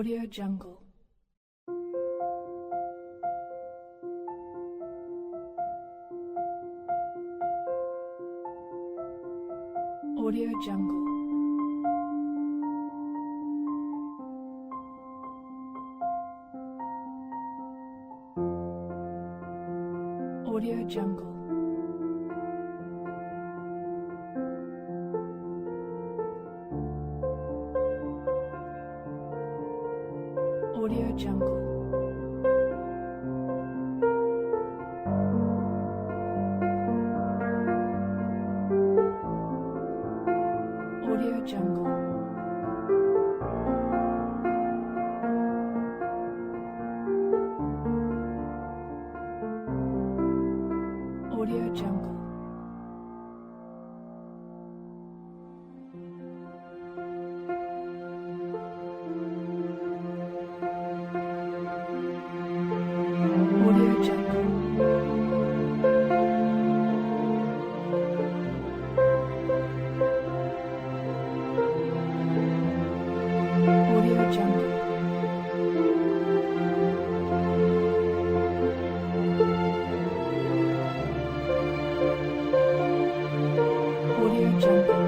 Audio Jungle. Audio Jungle. Audio Jungle. Audio Jungle. Audio Jungle. Audio Jungle. Audio Jungle. Audio Jungle. Audio Jungle. Audio Jungle. Audio Jungle.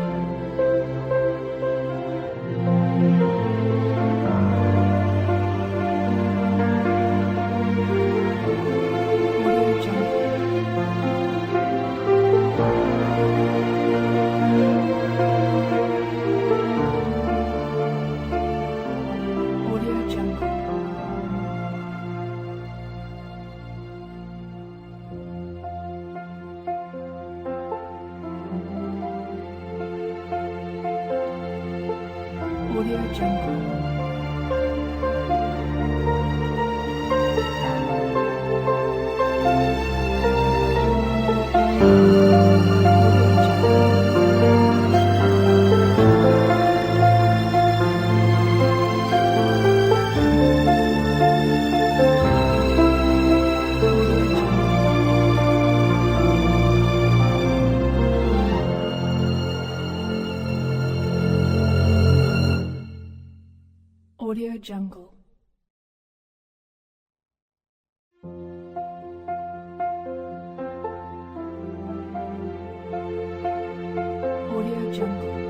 Audio Jungle. Audio Jungle. Audio Jungle.